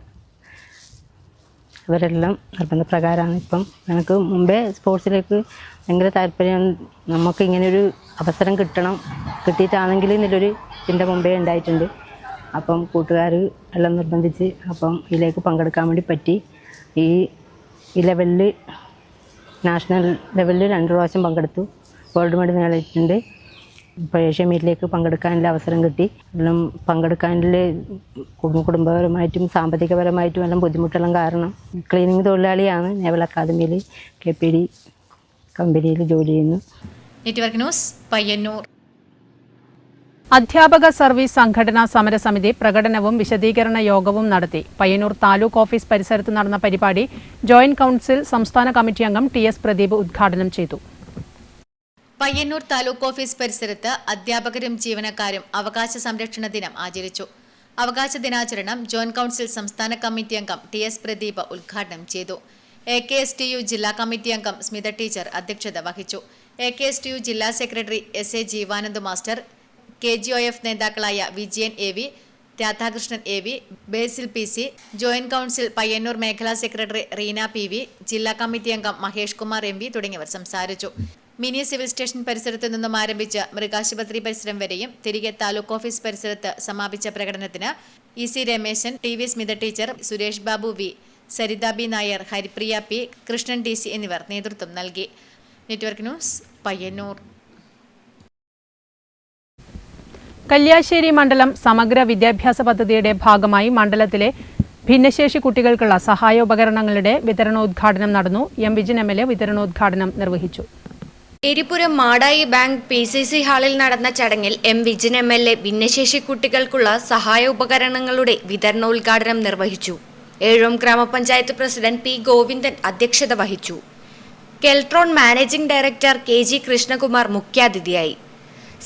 ഇവരെല്ലാം നിർബന്ധപ്രകാരമാണ്. ഇപ്പം എനിക്ക് മുമ്പേ സ്പോർട്സിലേക്ക് ഭയങ്കര താല്പര്യം. നമുക്ക് ഇങ്ങനെയൊരു അവസരം കിട്ടിയിട്ടാണെങ്കിൽ എന്നൊരു ചിന്ത മുമ്പേ ഉണ്ടായിട്ടുണ്ട്. അപ്പം കൂട്ടുകാർ എല്ലാം നിർബന്ധിച്ച് അപ്പം ഇതിലേക്ക് പങ്കെടുക്കാൻ വേണ്ടി പറ്റി. ഈ ലെവലിൽ നാഷണൽ ലെവലിൽ 2 പ്രാവശ്യം പങ്കെടുത്തു. ഗോൾഡ് മെഡൽ നേടിയിട്ടുണ്ട്. ഇപ്പോൾ ഏഷ്യൻ മീറ്റിലേക്ക് പങ്കെടുക്കാനുള്ള അവസരം കിട്ടി. എല്ലാം പങ്കെടുക്കാനുള്ള കുടുംബപരമായിട്ടും സാമ്പത്തികപരമായിട്ടും എല്ലാം ബുദ്ധിമുട്ടെല്ലാം കാരണം ക്ലീനിങ് തൊഴിലാളിയാണ്. നേവൽ അക്കാദമിയിൽ KPD കമ്പനിയിൽ ജോലി ചെയ്യുന്നു. Network news, Payyanur. അധ്യാപക സർവീസ് സംഘടനാ സമരസമിതി പ്രകടനവും വിശദീകരണ യോഗവും നടത്തി. പയ്യന്നൂർ താലൂക്ക് ഓഫീസ് പരിസരത്ത് നടന്ന പരിപാടി ജോയിന്റ് കൗൺസിൽ സംസ്ഥാന കമ്മിറ്റി അംഗം TS പ്രദീപ് ഉദ്ഘാടനം ചെയ്തു. പയ്യന്നൂർ താലൂക്ക് ഓഫീസ് പരിസരത്ത് അധ്യാപകരും ജീവനക്കാരും അവകാശ സംരക്ഷണ ദിനം ആചരിച്ചു. അവകാശ ദിനാചരണം ജോയിന്റ് കൗൺസിൽ സംസ്ഥാന കമ്മിറ്റി അംഗം TS പ്രദീപ് ഉദ്ഘാടനം ചെയ്തു. AKSTU ജില്ലാ കമ്മിറ്റി അംഗം സ്മിത ടീച്ചർ അധ്യക്ഷത വഹിച്ചു. AKSTU ജില്ലാ secretary SA Jeevanand master, KGOF നേതാക്കളായ വിജയൻ AV, രാധാകൃഷ്ണൻ AV, ബേസിൽ PC, ജോയിന്റ് കൗൺസിൽ പയ്യന്നൂർ മേഖലാ സെക്രട്ടറി റീന PV, ജില്ലാ കമ്മിറ്റി അംഗം മഹേഷ് കുമാർ MV തുടങ്ങിയവർ സംസാരിച്ചു. മിനി സിവിൽ സ്റ്റേഷൻ പരിസരത്തു നിന്നും ആരംഭിച്ച് മൃഗാശുപത്രി പരിസരം വരെയും തിരികെ താലൂക്ക് ഓഫീസ് പരിസരത്ത് സമാപിച്ച പ്രകടനത്തിന് EC Rameshan, TV Smitha teacher, Suresh Babu V, Saritha B Nair, Haripriya P, Krishnan DC എന്നിവർ നേതൃത്വം നൽകി. Network news, Payyanur. കല്യാശ്ശേരി മണ്ഡലം സമഗ്ര വിദ്യാഭ്യാസ പദ്ധതിയുടെ ഭാഗമായി മണ്ഡലത്തിലെ ഭിന്നശേഷി കുട്ടികൾക്കുള്ള സഹായോപകരണങ്ങളുടെ വിതരണോദ്ഘാടനം നടന്നു. M. വിജിൻ MLA വിതരണോദ്ഘാടനം നിർവഹിച്ചു. എരിപുരം മാടായി ബാങ്ക് PCC ഹാളിൽ നടന്ന ചടങ്ങിൽ എം വിജിൻ MLA ഭിന്നശേഷി കുട്ടികൾക്കുള്ള സഹായ ഉപകരണങ്ങളുടെ വിതരണോദ്ഘാടനം നിർവഹിച്ചു. ഏഴോം ഗ്രാമപഞ്ചായത്ത് പ്രസിഡന്റ് P. ഗോവിന്ദൻ അധ്യക്ഷത വഹിച്ചു. Keltron managing director KG Krishnakumar മുഖ്യാതിഥിയായി.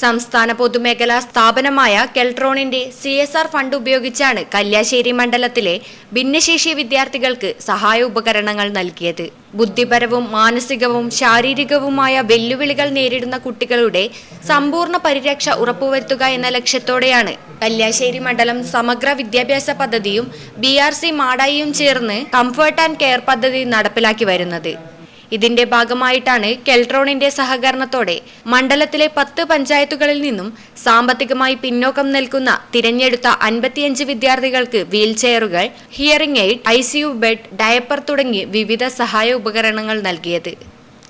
സംസ്ഥാന പൊതുമേഖലാ സ്ഥാപനമായ കെൽട്രോണിന്റെ CSR ഫണ്ട് ഉപയോഗിച്ചാണ് കല്യാശ്ശേരി മണ്ഡലത്തിലെ ഭിന്നശേഷി വിദ്യാർത്ഥികൾക്ക് സഹായ ഉപകരണങ്ങൾ നൽകിയത്. ബുദ്ധിപരവും മാനസികവും ശാരീരികവുമായ വെല്ലുവിളികൾ നേരിടുന്ന കുട്ടികളുടെ സമ്പൂർണ്ണ പരിരക്ഷ ഉറപ്പുവരുത്തുക എന്ന ലക്ഷ്യത്തോടെയാണ് കല്യാശ്ശേരി മണ്ഡലം സമഗ്ര വിദ്യാഭ്യാസ പദ്ധതിയും BRC മാടായിയും ചേർന്ന് കംഫർട്ട് ആൻഡ് കെയർ പദ്ധതി നടപ്പിലാക്കി വരുന്നത്. ഇതിന്റെ ഭാഗമായിട്ടാണ് കെൽട്രോണിന്റെ സഹകരണത്തോടെ മണ്ഡലത്തിലെ 10 പഞ്ചായത്തുകളിൽ നിന്നും സാമ്പത്തികമായി പിന്നോക്കം നിൽക്കുന്ന തിരഞ്ഞെടുത്ത 55 വിദ്യാർത്ഥികൾക്ക് വീൽചെയറുകൾ, hearing aid, ICU bed, diaper തുടങ്ങി വിവിധ സഹായ ഉപകരണങ്ങൾ നൽകിയത്.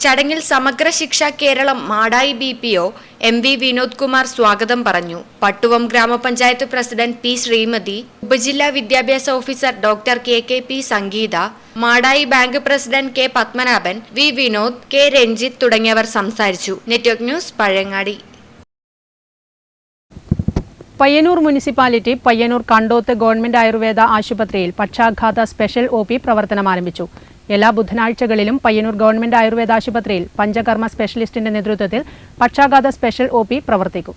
ചടങ്ങിൽ സമഗ്ര ശിക്ഷ കേരളം മാടായി BPO MV വിനോദ് കുമാർ സ്വാഗതം പറഞ്ഞു. പട്ടുവം ഗ്രാമപഞ്ചായത്ത് പ്രസിഡന്റ് P. ശ്രീമതി, ഉപജില്ലാ വിദ്യാഭ്യാസ officer doctor KKP Sangeetha, Madayi bank president K. Padmanabhan, V. Vinod, K. Ranjith തുടങ്ങിയവർ സംസാരിച്ചു. Network news Pazhayangadi. Payyannur municipality Payyannur Kandoth government Ayurveda ആശുപത്രിയിൽ പക്ഷാഘാത സ്പെഷ്യൽ OP പ്രവർത്തനം ആരംഭിച്ചു. എല്ലാ ബുധനാഴ്ചകളിലും പയ്യന്നൂർ ഗവൺമെന്റ് ആയുർവേദ ആശുപത്രിയിൽ പഞ്ചകർമ്മ സ്പെഷ്യലിസ്റ്റിന്റെ നേതൃത്വത്തിൽ പക്ഷാഘാത സ്പെഷ്യൽ OP പ്രവർത്തിക്കും.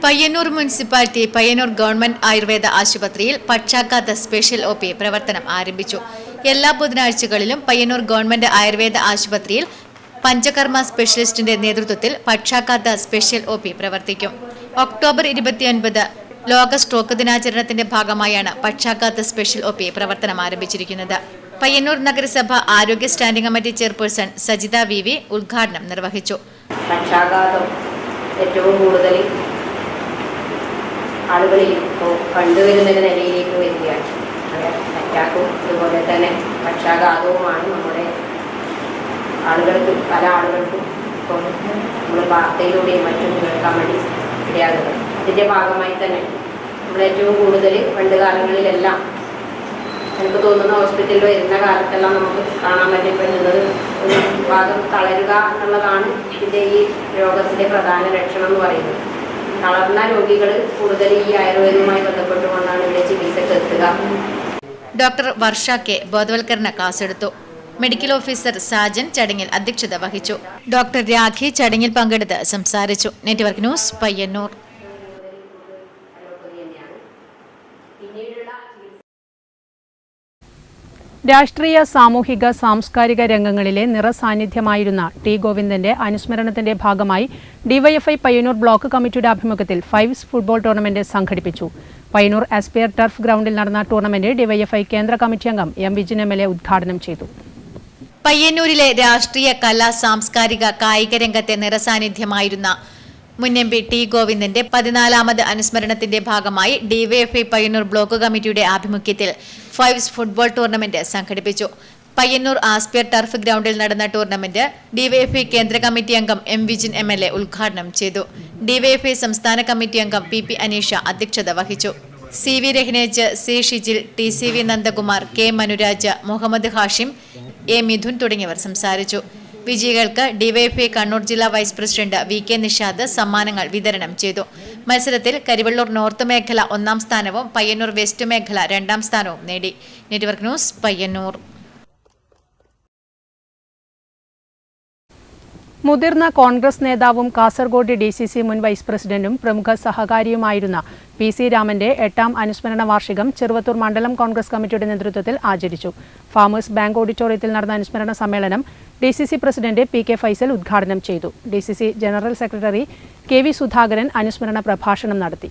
പയ്യന്നൂർ മുനിസിപ്പാലിറ്റി പയ്യന്നൂർ ഗവൺമെന്റ് ആയുർവേദ ആശുപത്രിയിൽ പക്ഷാഘാത സ്പെഷ്യൽ OP പ്രവർത്തനം ആരംഭിച്ചു. എല്ലാ ബുധനാഴ്ചകളിലും പയ്യന്നൂർ ഗവൺമെന്റ് ആയുർവേദ ആശുപത്രിയിൽ പഞ്ചകർമ്മ സ്പെഷ്യലിസ്റ്റിന്റെ നേതൃത്വത്തിൽ പക്ഷാഘാത സ്പെഷ്യൽ OP പ്രവർത്തിക്കും. ഒക്ടോബർ 29 ലോക സ്ട്രോക്ക് ദിനാചരണത്തിന്റെ ഭാഗമായാണ് പക്ഷാഘാത സ്പെഷ്യൽ OP പ്രവർത്തനം ആരംഭിച്ചിരിക്കുന്നത്. പയ്യന്നൂർ നഗരസഭ ആരോഗ്യ standing committee chairperson Sajitha VV ഉദ്ഘാടനം നിർവഹിച്ചു. പക്ഷാഘാതം ഏറ്റവും കൂടുതൽ ആളുകളിൽ ഇപ്പോൾ കണ്ടുവരുന്ന നിലയിലേക്ക് വരികയാണ്. അറ്റാക്കും അതുപോലെ തന്നെ പക്ഷാഘാതവുമാണ് നമ്മുടെ ആളുകൾക്ക് പല ആളുകൾക്കും ഇപ്പോൾ നമ്മൾ വാർത്തയിലൂടെയും മറ്റും കേൾക്കാൻ വേണ്ടി ഇടയാകുന്നത്. അതിൻ്റെ ഭാഗമായി തന്നെ നമ്മൾ ഏറ്റവും കൂടുതൽ പണ്ട് കാലങ്ങളിലെല്ലാം എനിക്ക് തോന്നുന്ന ഹോസ്പിറ്റലിൽ വരുന്ന കാലത്തെല്ലാം നമുക്ക് കാണാൻ പറ്റിപ്പോയിരുന്നത് ഒരു ഭാഗം തളരുക എന്നുള്ളതാണ് ഇതിൻ്റെ ഈ രോഗത്തിൻ്റെ പ്രധാന ലക്ഷണം എന്ന് പറയുന്നത്. തളർന്ന രോഗികൾ കൂടുതൽ ഈ ആയുർവേദവുമായി ബന്ധപ്പെട്ടുകൊണ്ടാണ് ഇവിടെ ചികിത്സക്ക് എത്തുക. ഡോക്ടർ വർഷ K. ബോധവൽക്കരണ ക്ലാസ് എടുത്തു. മെഡിക്കൽ ഓഫീസർ സാജൻ ചടങ്ങിൽ അധ്യക്ഷത വഹിച്ചു. ഡോക്ടർ രാഖി ചടങ്ങിൽ പങ്കെടുത്ത് സംസാരിച്ചു. Network news Payyanur. രാഷ്ട്രീയ, സാമൂഹിക, സാംസ്കാരിക രംഗങ്ങളിലെ നിറസാന്നിധ്യമായിരുന്ന T. ഗോവിന്ദന്റെ അനുസ്മരണത്തിന്റെ ഭാഗമായി DYFI പയ്യന്നൂർ ബ്ലോക്ക് കമ്മിറ്റിയുടെ ആഭിമുഖ്യത്തിൽ 5s ഫുട്ബോൾ ടൂർണമെന്റ് സംഘടിപ്പിച്ചു. പയ്യന്നൂർ ആസ്പിയർ ടർഫ് ഗ്രൗണ്ടിൽ നടന്ന ടൂർണമെന്റ് DYFI കേന്ദ്ര കമ്മിറ്റി അംഗം M. വിജിൻ MLA ഉദ്ഘാടനം ചെയ്തു. പയ്യന്നൂരിലെ രാഷ്ട്രീയ, കലാ, സാംസ്കാരിക, കായിക രംഗത്തെ നിറസാന്നിധ്യമായിരുന്ന മുൻ MP T. ഗോവിന്ദന്റെ 14ാമത് അനുസ്മരണത്തിന്റെ ഭാഗമായി DYFI പയ്യന്നൂർ ബ്ലോക്ക് കമ്മിറ്റിയുടെ ആഭിമുഖ്യത്തിൽ 5s ഫുട്ബോൾ ടൂർണമെന്റ് സംഘടിപ്പിച്ചു. പയ്യന്നൂർ ആസ്പിയർ ടർഫ് ഗ്രൗണ്ടിൽ നടന്ന ടൂർണമെന്റ് DYFI കേന്ദ്ര കമ്മിറ്റി അംഗം M. വിജിൻ MLA ഉദ്ഘാടനം ചെയ്തു. DYFI സംസ്ഥാന കമ്മിറ്റി അംഗം PP അനീഷ അധ്യക്ഷത വഹിച്ചു. CV രഹ്നേജ്, C. Shijil, TCV Nandakumar, K. Manuraj, Muhammad Hashim, A. Mithun തുടങ്ങിയവർ സംസാരിച്ചു. വിജയികൾക്ക് DYFI കണ്ണൂർ ജില്ലാ വൈസ് പ്രസിഡന്റ് VK നിഷാദ് സമ്മാനങ്ങൾ വിതരണം ചെയ്തു. മത്സരത്തിൽ കരിവള്ളൂർ നോർത്ത് മേഖല 1ാം സ്ഥാനവും പയ്യന്നൂർ വെസ്റ്റ് മേഖല 2ാം സ്ഥാനവും നേടി. Network news Payyanur. മുതിർന്ന കോൺഗ്രസ് നേതാവും കാസർഗോഡ് DCC മുൻ വൈസ് പ്രസിഡന്റും പ്രമുഖ സഹകാരിയുമായിരുന്ന PC രാമന്റെ 8ാം അനുസ്മരണ വാർഷികം ചെറുവത്തൂർ മണ്ഡലം കോൺഗ്രസ് കമ്മിറ്റിയുടെ നേതൃത്വത്തിൽ ആചരിച്ചു. ഫാമേഴ്സ് ബാങ്ക് ഓഡിറ്റോറിയത്തിൽ നടന്ന അനുസ്മരണ സമ്മേളനം DCC പ്രസിഡന്റ് PK ഫൈസൽ ഉദ്ഘാടനം ചെയ്തു. DCC general secretary KV Sudhakaran അനുസ്മരണ പ്രഭാഷണം നടത്തി.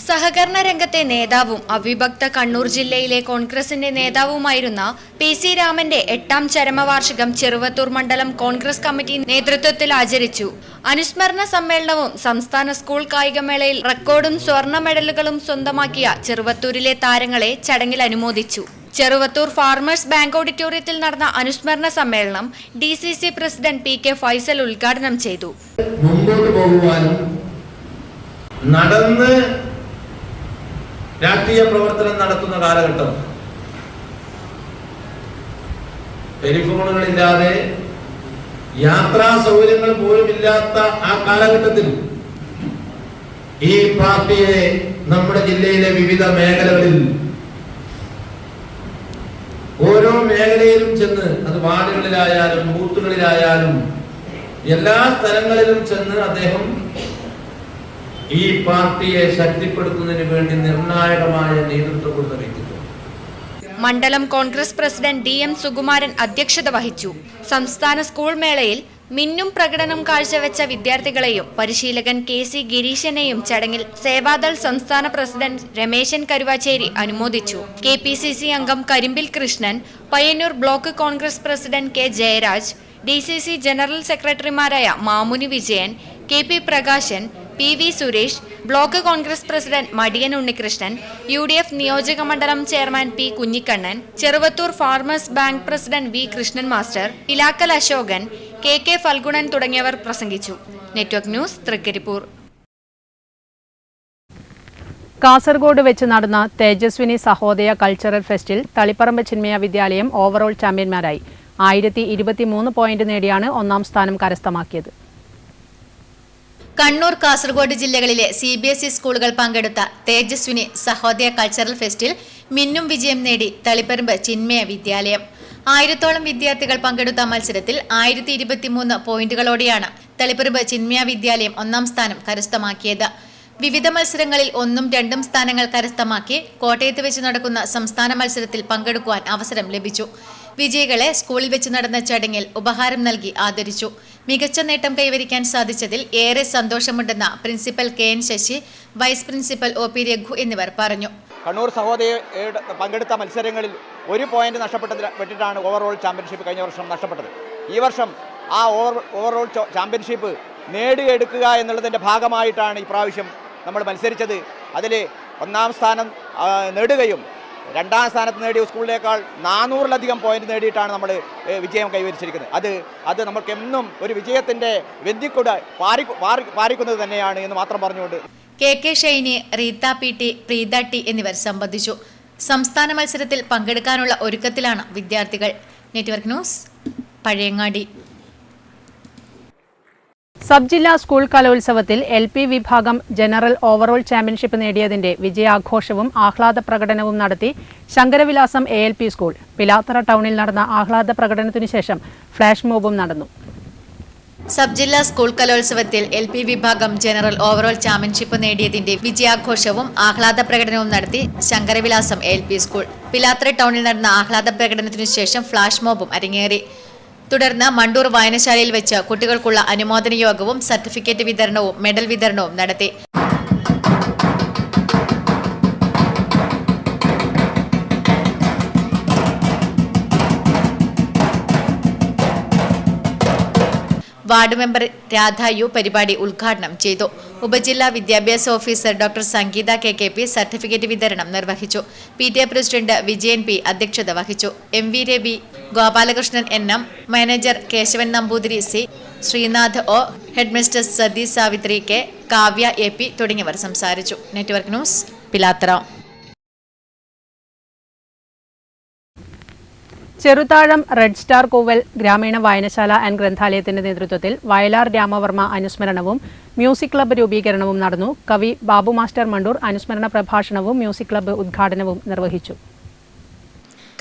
സഹകരണ രംഗത്തെ നേതാവും അവിഭക്ത കണ്ണൂർ ജില്ലയിലെ കോൺഗ്രസിന്റെ നേതാവുമായിരുന്ന PC രാമന്റെ 8ാം ചരമവാർഷികം ചെറുവത്തൂർ മണ്ഡലം കോൺഗ്രസ് കമ്മിറ്റി നേതൃത്വത്തിൽ ആചരിച്ചു. അനുസ്മരണ സമ്മേളനവും സംസ്ഥാന സ്കൂൾ കായികമേളയിൽ റെക്കോർഡും സ്വർണ്ണ മെഡലുകളും സ്വന്തമാക്കിയ ചെറുവത്തൂരിലെ താരങ്ങളെ ചടങ്ങിൽ അനുമോദിച്ചു. ചെറുവത്തൂർ ഫാർമേഴ്സ് ബാങ്ക് ഓഡിറ്റോറിയത്തിൽ നടന്ന അനുസ്മരണ സമ്മേളനം DCC പ്രസിഡന്റ് PK ഫൈസൽ ഉദ്ഘാടനം ചെയ്തു. മുമ്പോട്ട് പോകുവാനും നടന്ന് രാഷ്ട്രീയ പ്രവർത്തനം നടത്തുന്ന കാലഘട്ടം ടെലിഫോണുകളില്ലാതെ യാത്രാ സൗകര്യങ്ങൾ പോലും ഇല്ലാത്ത ആ കാലഘട്ടത്തിൽ ഈ പാർട്ടിയെ നമ്മുടെ ജില്ലയിലെ വിവിധ മേഖലകളിൽ ഓരോ മേഖലയിലും ചെന്ന്, അത് വാർഡുകളിലായാലും ബൂത്തുകളിലായാലും എല്ലാ സ്ഥലങ്ങളിലും ചെന്ന് അദ്ദേഹം ഈ പാർട്ടിയെ ശക്തിപ്പെടുത്തുന്നതിന് വേണ്ടി നിർണായകമായ നേതൃത്വം കൊടുത്ത വ്യക്തിത്വം. മണ്ഡലം കോൺഗ്രസ് പ്രസിഡന്റ് DM സുകുമാരൻ അധ്യക്ഷത വഹിച്ചു. സംസ്ഥാന സ്കൂൾ മേളയിൽ മിന്നും പ്രകടനം കാഴ്ചവെച്ച വിദ്യാർത്ഥികളെയും പരിശീലകൻ KC ഗിരീശനെയും ചടങ്ങിൽ സേവാദൾ സംസ്ഥാന പ്രസിഡന്റ് രമേശൻ കരുവാച്ചേരി അനുമോദിച്ചു. KPCC അംഗം Karimbil Krishnan, Payyannur block Congress president K Jayaraj, DCC general സെക്രട്ടറിമാരായ Mamuni Vijayan, KP Prakashan, PV Suresh, block Congress president Madiyan Unnikrishnan, UDF നിയോജക മണ്ഡലം chairman P Kunhikannan, Cheruvathur farmers bank president V Krishnan master, Elakkal Ashokan, KK Phalgunan തുടങ്ങിയവർ പ്രസംഗിച്ചു. Network news, Thrikaripur. കാസർഗോഡ് വെച്ച് നടന്ന തേജസ്വിനി സഹോദയ കൾച്ചറൽ ഫെസ്റ്റിൽ തളിപ്പറമ്പ് ചിന്മയ വിദ്യാലയം ഓവറോൾ ചാമ്പ്യന്മാരായി. 1023 പോയിന്റ് നേടിയാണ് ഒന്നാം സ്ഥാനം കരസ്ഥമാക്കിയത്. കണ്ണൂർ, കാസർഗോഡ് ജില്ലകളിലെ CBSE സ്കൂളുകൾ പങ്കെടുത്ത തേജസ്വിനി സഹോദയ കൾച്ചറൽ ഫെസ്റ്റിൽ മിന്നും വിജയം നേടി തളിപ്പറമ്പ് ചിന്മയ വിദ്യാലയം. 1000ഓളം വിദ്യാർത്ഥികൾ പങ്കെടുത്ത മത്സരത്തിൽ 1023 പോയിന്റുകളോടെയാണ് തളിപ്പറമ്പ് ചിന്മയ വിദ്യാലയം ഒന്നാം സ്ഥാനം കരസ്ഥമാക്കിയത്. വിവിധ മത്സരങ്ങളിൽ 1ഉം 2ഉം സ്ഥാനങ്ങൾ കരസ്ഥമാക്കി കോട്ടയത്ത് വെച്ച് നടക്കുന്ന സംസ്ഥാന മത്സരത്തിൽ പങ്കെടുക്കുവാൻ അവസരം ലഭിച്ചു. വിജയികളെ സ്കൂളിൽ വെച്ച് നടന്ന ചടങ്ങിൽ ഉപഹാരം നൽകി ആദരിച്ചു. മികച്ച നേട്ടം കൈവരിക്കാൻ സാധിച്ചതിൽ ഏറെ സന്തോഷമുണ്ടെന്ന് principal KN Sasi, vice principal OP Raghu എന്നിവർ പറഞ്ഞു. കണ്ണൂർ സഹോദയയുടെ പങ്കെടുത്ത മത്സരങ്ങളിൽ 1 പോയിന്റ് നഷ്ടപ്പെട്ടിട്ടാണ് ഓവറോൾ ചാമ്പ്യൻഷിപ്പ് കഴിഞ്ഞ വർഷം നഷ്ടപ്പെട്ടത്. ഈ വർഷം ആ ഓവറോൾ ചാമ്പ്യൻഷിപ്പ് നേടിയെടുക്കുക എന്നുള്ളതിൻ്റെ ഭാഗമായിട്ടാണ് ഇപ്രാവശ്യം നമ്മൾ മത്സരിച്ചത്. അതിൽ 1ാം സ്ഥാനം നേടുകയും 2ാം സ്ഥാനത്ത് നേടിയ സ്കൂളിനേക്കാൾ 400ലധികം പോയിന്റ് നേടിയിട്ടാണ് നമ്മൾ വിജയം കൈവരിച്ചിരിക്കുന്നത്. അത് നമുക്കെന്നും ഒരു വിജയത്തിൻ്റെ വെന്തിക്കുട പാറിക്കുന്നത് തന്നെയാണ് എന്ന് മാത്രം പറഞ്ഞുകൊണ്ട് KK Shiny, Reetha PT, Preetha T എന്നിവർ സംബന്ധിച്ചു. സംസ്ഥാന മത്സരത്തിൽ പങ്കെടുക്കാനുള്ള ഒരുക്കത്തിലാണ് വിദ്യാർത്ഥികൾ. Network news, Pazhayangadi. സബ് ജില്ലാ സ്കൂൾ കലോത്സവത്തിൽ LP വിഭാഗം ജനറൽ ഓവറോൾ ചാമ്പ്യൻഷിപ്പ് നേടിയതിന്റെ വിജയാഘോഷവും ആഹ്ലാദ പ്രകടനവും നടത്തി ശങ്കരവിലാസം ALP സ്കൂൾ. പിലാത്തറ ടൗണിൽ നടന്ന ആഹ്ലാദ പ്രകടനത്തിനു ശേഷം ഫ്ലാഷ് മോബും നടന്നു. സബ് ജില്ലാ സ്കൂൾ കലോത്സവത്തിൽ LP വിഭാഗം ജനറൽ ഓവറോൾ ചാമ്പ്യൻഷിപ്പ് നേടിയതിന്റെ വിജയാഘോഷവും ആഹ്ലാദ പ്രകടനവും നടത്തി ശങ്കരവിലാസം ALP സ്കൂൾ. പിലാത്തറ ടൗണിൽ നടന്ന ആഹ്ലാദ പ്രകടനത്തിനു ശേഷം ഫ്ലാഷ് മോബും അരങ്ങേറി. തുടർന്ന് മണ്ടൂർ വായനശാലയിൽ വെച്ച് കുട്ടികൾക്കുള്ള അനുമോദന യോഗവും സർട്ടിഫിക്കറ്റ് വിതരണവും മെഡൽ വിതരണവും നടത്തി. വാർഡ് മെമ്പർ രാധായു പരിപാടി ഉദ്ഘാടനം ചെയ്തു. ഉപജില്ലാ വിദ്യാഭ്യാസ officer doctor Sangeetha KKP certificate വിതരണം നിർവഹിച്ചു. PTA പ്രസിഡന്റ് വിജയൻ P അധ്യക്ഷത വഹിച്ചു. MV Ravi, Gopalakrishnan NM, manager Kesavan Namboothiri C, Sreenath O, headmistress Sathi Savithri K, Kavya AP തുടങ്ങിയവർ സംസാരിച്ചു. Network news, Pilathara. Cheruthazham red star Kooval ഗ്രാമീണ വായനശാല ആൻഡ് ഗ്രന്ഥാലയത്തിന്റെ നേതൃത്വത്തിൽ വയലാർ രാമവർമ്മ അനുസ്മരണവും മ്യൂസിക് ക്ലബ്ബ് രൂപീകരണവും നടന്നു. കവി ബാബു മാസ്റ്റർ മണ്ടൂർ അനുസ്മരണ പ്രഭാഷണവും മ്യൂസിക് ക്ലബ്ബ് ഉദ്ഘാടനവും നിർവഹിച്ചു.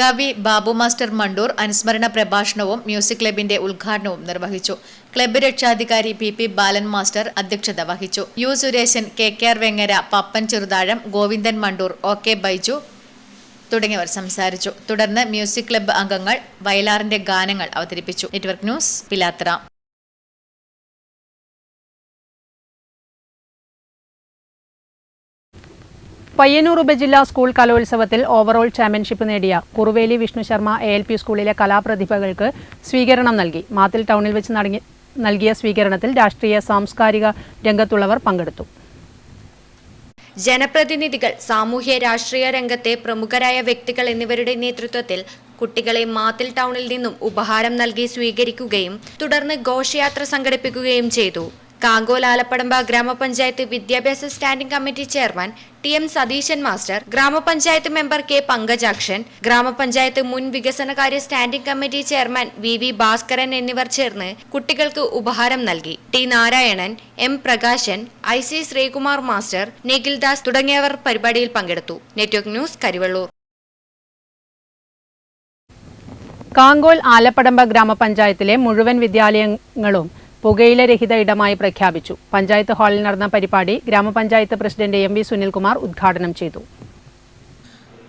കവി ബാബു മാസ്റ്റർ മണ്ടൂർ അനുസ്മരണ പ്രഭാഷണവും മ്യൂസിക് ക്ലബിന്റെ ഉദ്ഘാടനവും നിർവഹിച്ചു. ക്ലബ്ബ് രക്ഷാധികാരി PP ബാലൻ മാസ്റ്റർ അധ്യക്ഷത വഹിച്ചു. U Sureshan, KKR Vengara, Pappan Cheruthazham, Govindan Mandur, OK Baiju തുടങ്ങിയവർ സംസാരിച്ചു. തുടർന്ന് മ്യൂസിക് ക്ലബ്ബ് അംഗങ്ങൾ വയലാറിന്റെ ഗാനങ്ങൾ അവതരിപ്പിച്ചു. Network news, Pilathara. പയ്യന്നൂർ ഉപജില്ലാ സ്കൂൾ കലോത്സവത്തിൽ ഓവറോൾ ചാമ്പ്യൻഷിപ്പ് നേടിയ കുറുവേലി വിഷ്ണു ശർമ്മ ALP സ്കൂളിലെ കലാപ്രതിഭകൾക്ക് സ്വീകരണം നൽകി. മാത്തിൽ ടൗണിൽ വെച്ച് നൽകിയ സ്വീകരണത്തിൽ രാഷ്ട്രീയ സാംസ്കാരിക രംഗത്തുള്ളവർ പങ്കെടുത്തു. ജനപ്രതിനിധികൾ, സാമൂഹ്യ രാഷ്ട്രീയ രംഗത്തെ പ്രമുഖരായ വ്യക്തികൾ എന്നിവരുടെ നേതൃത്വത്തിൽ കുട്ടികളെ മാത്തിൽ ടൗണിൽ നിന്നും ഉപഹാരം നൽകി സ്വീകരിക്കുകയും തുടർന്ന് ഘോഷയാത്ര സംഘടിപ്പിക്കുകയും ചെയ്തു. കാങ്കോൽ ആലപ്പടമ്പ ഗ്രാമപഞ്ചായത്ത് വിദ്യാഭ്യാസ standing committee chairman TM Satheesan master, gramapanchayat member K Pankajakshan, gramapanchayat മുൻ വികസനകാര്യ standing committee chairman VV Bhaskaran എന്നിവർ ചേർന്ന് കുട്ടികൾക്ക് ഉപഹാരം നൽകി. T Narayanan, M Prakashan, IC Sreekumar master, Nikhil Das തുടങ്ങിയവർ പരിപാടിയിൽ പങ്കെടുത്തു. Network news, Karivellur. കാങ്കോൽ ആലപ്പടമ്പ ഗ്രാമപഞ്ചായത്തിലെ മുഴുവൻ വിദ്യാലയങ്ങളും പുകയിലരഹിത ഇടമായി പ്രഖ്യാപിച്ചു. പഞ്ചായത്ത് ഹാളിൽ നടന്ന പരിപാടി ഗ്രാമപഞ്ചായത്ത് പ്രസിഡന്റ് MV സുനിൽകുമാർ ഉദ്ഘാടനം ചെയ്തു.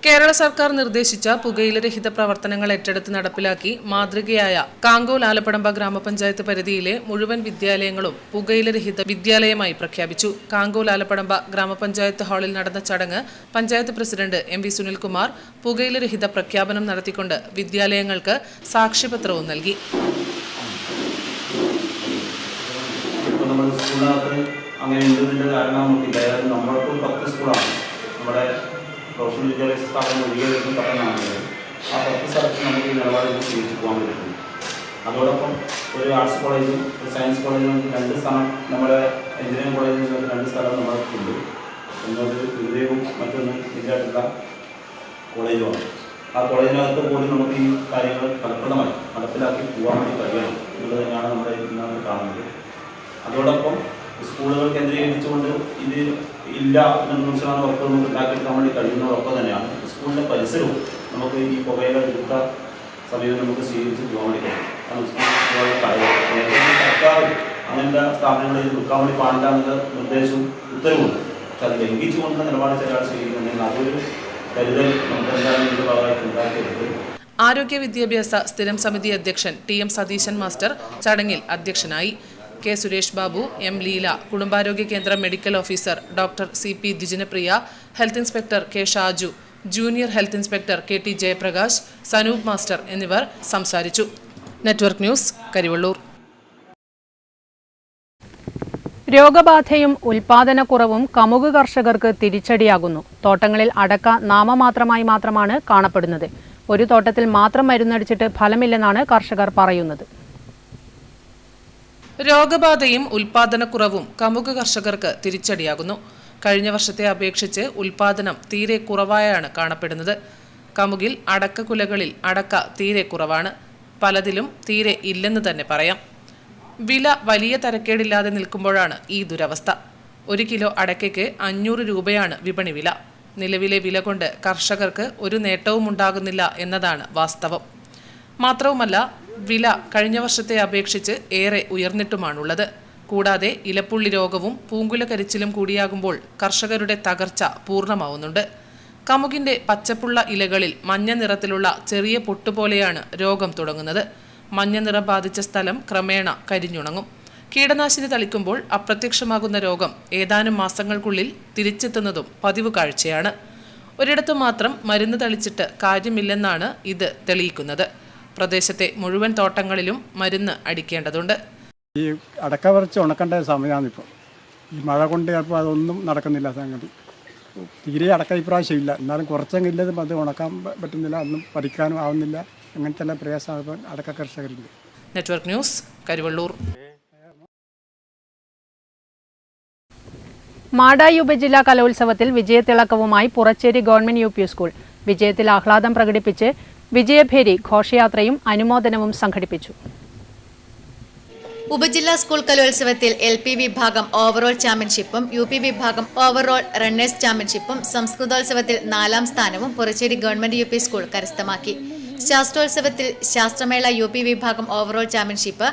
കേരള സർക്കാർ നിർദ്ദേശിച്ച പുകയിലരഹിത പ്രവർത്തനങ്ങൾ ഏറ്റെടുത്ത് നടപ്പിലാക്കി മാതൃകയായ കാങ്കോൽ ആലപ്പടമ്പ ഗ്രാമപഞ്ചായത്ത് പരിധിയിലെ മുഴുവൻ വിദ്യാലയങ്ങളും പുകയിലരഹിത വിദ്യാലയമായി പ്രഖ്യാപിച്ചു. കാങ്കോൽ ആലപ്പടമ്പ ഗ്രാമപഞ്ചായത്ത് ഹാളിൽ നടന്ന ചടങ്ങ് പഞ്ചായത്ത് പ്രസിഡന്റ് MV സുനിൽകുമാർ പുകയിലരഹിത പ്രഖ്യാപനം നടത്തിക്കൊണ്ട് വിദ്യാലയങ്ങൾക്ക് സാക്ഷ്യപത്രവും നൽകി. നമ്മുടെ സ്കൂളിനകത്ത് അങ്ങനെ ഉണ്ടെന്നതിൻ്റെ കാരണം നമുക്കില്ല. അതായത് നമ്മൾക്ക് 10 സ്കൂളാണ് നമ്മുടെ പ്രൊഫഷണൽ വിദ്യാഭ്യാസ സ്ഥാപനം ഒഴികെ വരുന്ന 10 ആ 10 സ്ഥലത്ത് നമുക്ക് ഈ നിലപാടുകൾ സ്വീകരിച്ച് പോകാൻ പറ്റും. അതോടൊപ്പം ഒരു ആർട്സ് കോളേജും ഒരു സയൻസ് കോളേജും നമുക്ക് 2 സ്ഥലം, നമ്മുടെ എഞ്ചിനീയറിംഗ് കോളേജിൽ നമുക്ക് 2 സ്ഥലം നമ്മൾക്കുണ്ട്. എന്നൊരു ഹൃദയവും മറ്റൊന്നും ഇല്ലായിട്ടുള്ള കോളേജുമാണ്. ആ കോളേജിനകത്ത് പോലും നമുക്ക് ഈ കാര്യങ്ങൾ ഫലപ്രദമായി നടപ്പിലാക്കി പോകാൻ വേണ്ടി കഴിയണം എന്നുള്ളത് തന്നെയാണ് നമ്മുടെ ഇന്ന് കാണുന്നത്. അതോടൊപ്പം സ്കൂളുകൾ കേന്ദ്രീകരിച്ചുകൊണ്ട് ഇത് ഇല്ല എന്ന ഉറപ്പ് നമുക്ക് ഉണ്ടാക്കിയെടുക്കാൻ വേണ്ടി കഴിയുന്നതോടൊപ്പം തന്നെയാണ് സ്കൂളിൻ്റെ പരിസരവും നമുക്ക് ഈ പുകയില എടുത്ത സമീപം നമുക്ക് സ്വീകരിച്ച് പോകാൻ വേണ്ടി കഴിയും. കാരണം സ്കൂളുകളുടെ കാര്യം നേരത്തെ സർക്കാർ അങ്ങനത്തെ സ്ഥാപനങ്ങളിൽ നിൽക്കാൻ വേണ്ടി പാടില്ല എന്നുള്ള നിർദ്ദേശവും ഉത്തരവുണ്ട്. പക്ഷെ അത് ലംഘിച്ചുകൊണ്ടുള്ള നിലപാട് ചില സ്വീകരിക്കുന്നുണ്ടെങ്കിൽ അതൊരു കരുതൽ നമുക്ക് എന്തായാലും ഇതിൻ്റെ ഭാഗമായിട്ട് ഉണ്ടാക്കിയെടുത്ത്. ആരോഗ്യ വിദ്യാഭ്യാസ സ്ഥിരം സമിതി അധ്യക്ഷൻ TM സതീശൻ മാസ്റ്റർ ചടങ്ങിൽ അധ്യക്ഷനായി. K സുരേഷ് ബാബു, M ലീല, കുടുംബാരോഗ്യ കേന്ദ്രം medical officer doctor CP Dijinapriya, health inspector K Shaju, junior health inspector KT Jayaprakash, Sanoop master എന്നിവർ സംസാരിച്ചു. Network news, Karivellur. രോഗബാധയും ഉൽപാദനക്കുറവും കമുക് കർഷകർക്ക് തിരിച്ചടിയാകുന്നു. തോട്ടങ്ങളിൽ അടക്ക നാമമാത്രമായി മാത്രമാണ് കാണപ്പെടുന്നത്. ഒരു തോട്ടത്തിൽ മാത്രം മരുന്നടിച്ചിട്ട് ഫലമില്ലെന്നാണ് കർഷകർ പറയുന്നത്. രോഗബാധയും ഉൽപാദനക്കുറവും കമുക് കർഷകർക്ക് തിരിച്ചടിയാകുന്നു. കഴിഞ്ഞ വർഷത്തെ അപേക്ഷിച്ച് ഉൽപാദനം തീരെ കുറവായാണ് കാണപ്പെടുന്നത്. കമുകിൽ അടക്കക്കുലകളിൽ അടക്ക തീരെ കുറവാണ്. പലതിലും തീരെ ഇല്ലെന്ന് തന്നെ പറയാം. വില വലിയ തരക്കേടില്ലാതെ നിൽക്കുമ്പോഴാണ് ഈ ദുരവസ്ഥ. 1 കിലോ അടക്കയ്ക്ക് 500 രൂപയാണ് വിപണി വില. നിലവിലെ വില കൊണ്ട് കർഷകർക്ക് ഒരു നേട്ടവും ഉണ്ടാകുന്നില്ല എന്നതാണ് വാസ്തവം. മാത്രവുമല്ല, വില കഴിഞ്ഞ വർഷത്തെ അപേക്ഷിച്ച് ഏറെ ഉയർന്നിട്ടുമാണുള്ളത്. കൂടാതെ ഇലപ്പുള്ളി രോഗവും പൂങ്കുല കരിച്ചിലും കൂടിയാകുമ്പോൾ കർഷകരുടെ തകർച്ച പൂർണ്ണമാവുന്നുണ്ട്. കമുകിന്റെ പച്ചപ്പുള്ള ഇലകളിൽ മഞ്ഞ നിറത്തിലുള്ള ചെറിയ പൊട്ടുപോലെയാണ് രോഗം തുടങ്ങുന്നത്. മഞ്ഞ നിറം ബാധിച്ച സ്ഥലം ക്രമേണ കരിഞ്ഞുണങ്ങും. കീടനാശിനി തളിക്കുമ്പോൾ അപ്രത്യക്ഷമാകുന്ന രോഗം ഏതാനും മാസങ്ങൾക്കുള്ളിൽ തിരിച്ചെത്തുന്നതും പതിവ് കാഴ്ചയാണ്. ഒരിടത്തു മാത്രം മരുന്ന് തളിച്ചിട്ട് കാര്യമില്ലെന്നാണ് ഇത് തെളിയിക്കുന്നത്. പ്രദേശത്തെ മുഴുവൻ തോട്ടങ്ങളിലും മരുന്ന് അടിക്കേണ്ടതുണ്ട്. ഈ അടക്ക പറിച്ച് ഉണക്കേണ്ട സമയമാണിപ്പോൾ. ഈ മഴ കൊണ്ട് ചിലപ്പോൾ അതൊന്നും നടക്കുന്നില്ല. സംഗതി തീരെ അടക്ക ഇപ്രാവശ്യം ഇല്ല. എന്നാലും കുറച്ചെങ്കിലും ഇല്ലതും അത് ഉണക്കാൻ പറ്റുന്നില്ല, ഒന്നും പറിക്കാനും ആവുന്നില്ല. അങ്ങനത്തെ എല്ലാം പ്രയാസമാണ് ഇപ്പോൾ അടക്ക കർഷകരില്ല. Network news, Karivellur. മാടായി ഉപജില്ലാ കലോത്സവത്തിൽ വിജയത്തിളക്കവുമായി പുറച്ചേരി ഗവൺമെന്റ് UP സ്കൂൾ. വിജയത്തിൽ ആഹ്ലാദം പ്രകടിപ്പിച്ച് വിജയഭേരി ഘോഷയാത്രയും അനുമോദനവും സംഘടിപ്പിച്ചു. ഉപജില്ലാ സ്കൂൾ കലോത്സവത്തിൽ LP വിഭാഗം ഓവറോൾ ചാമ്പ്യൻഷിപ്പും UP വിഭാഗം ഓവറോൾ റണ്ണേഴ്സ് ചാമ്പ്യൻഷിപ്പും സംസ്കൃതോത്സവത്തിൽ 4ാം സ്ഥാനവും പുറച്ചേരി ഗവൺമെന്റ് UP സ്കൂൾ കരസ്ഥമാക്കി. ശാസ്ത്രോത്സവത്തിൽ ശാസ്ത്രമേള UP വിഭാഗം ഓവറോൾ ചാമ്പ്യൻഷിപ്പ്,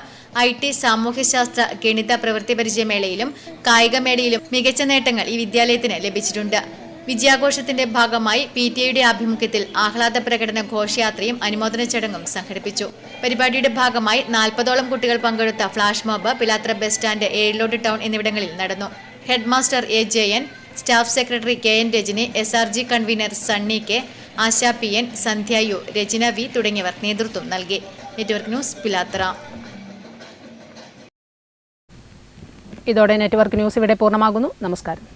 IT സാമൂഹ്യശാസ്ത്ര ഗണിത പ്രവൃത്തി പരിചയമേളയിലും കായികമേളയിലും മികച്ച നേട്ടങ്ങൾ ഈ വിദ്യാലയത്തിന് ലഭിച്ചിട്ടുണ്ട്. വിജയാഘോഷത്തിന്റെ ഭാഗമായി PTA ആഭിമുഖ്യത്തിൽ ആഹ്ലാദ പ്രകടന ഘോഷയാത്രയും അനുമോദന ചടങ്ങും സംഘടിപ്പിച്ചു. പരിപാടിയുടെ ഭാഗമായി 40ഓളം കുട്ടികൾ പങ്കെടുത്ത flash mob Pilathra bus stand, ഏഴിലോട്ട് ടൗൺ എന്നിവിടങ്ങളിൽ നടന്നു. Head master AJN, staff secretary KN Rajani, SRG convener Sunny K, Asha PN, Sandhya U, Rachana V തുടങ്ങിയവർ നേതൃത്വം നൽകി. Network news, Pilathra. ഇതോടെ നെറ്റ്വർക്ക് ന്യൂസ് ഇവിടെ പൂർണ്ണമാകുന്നു. നമസ്കാരം.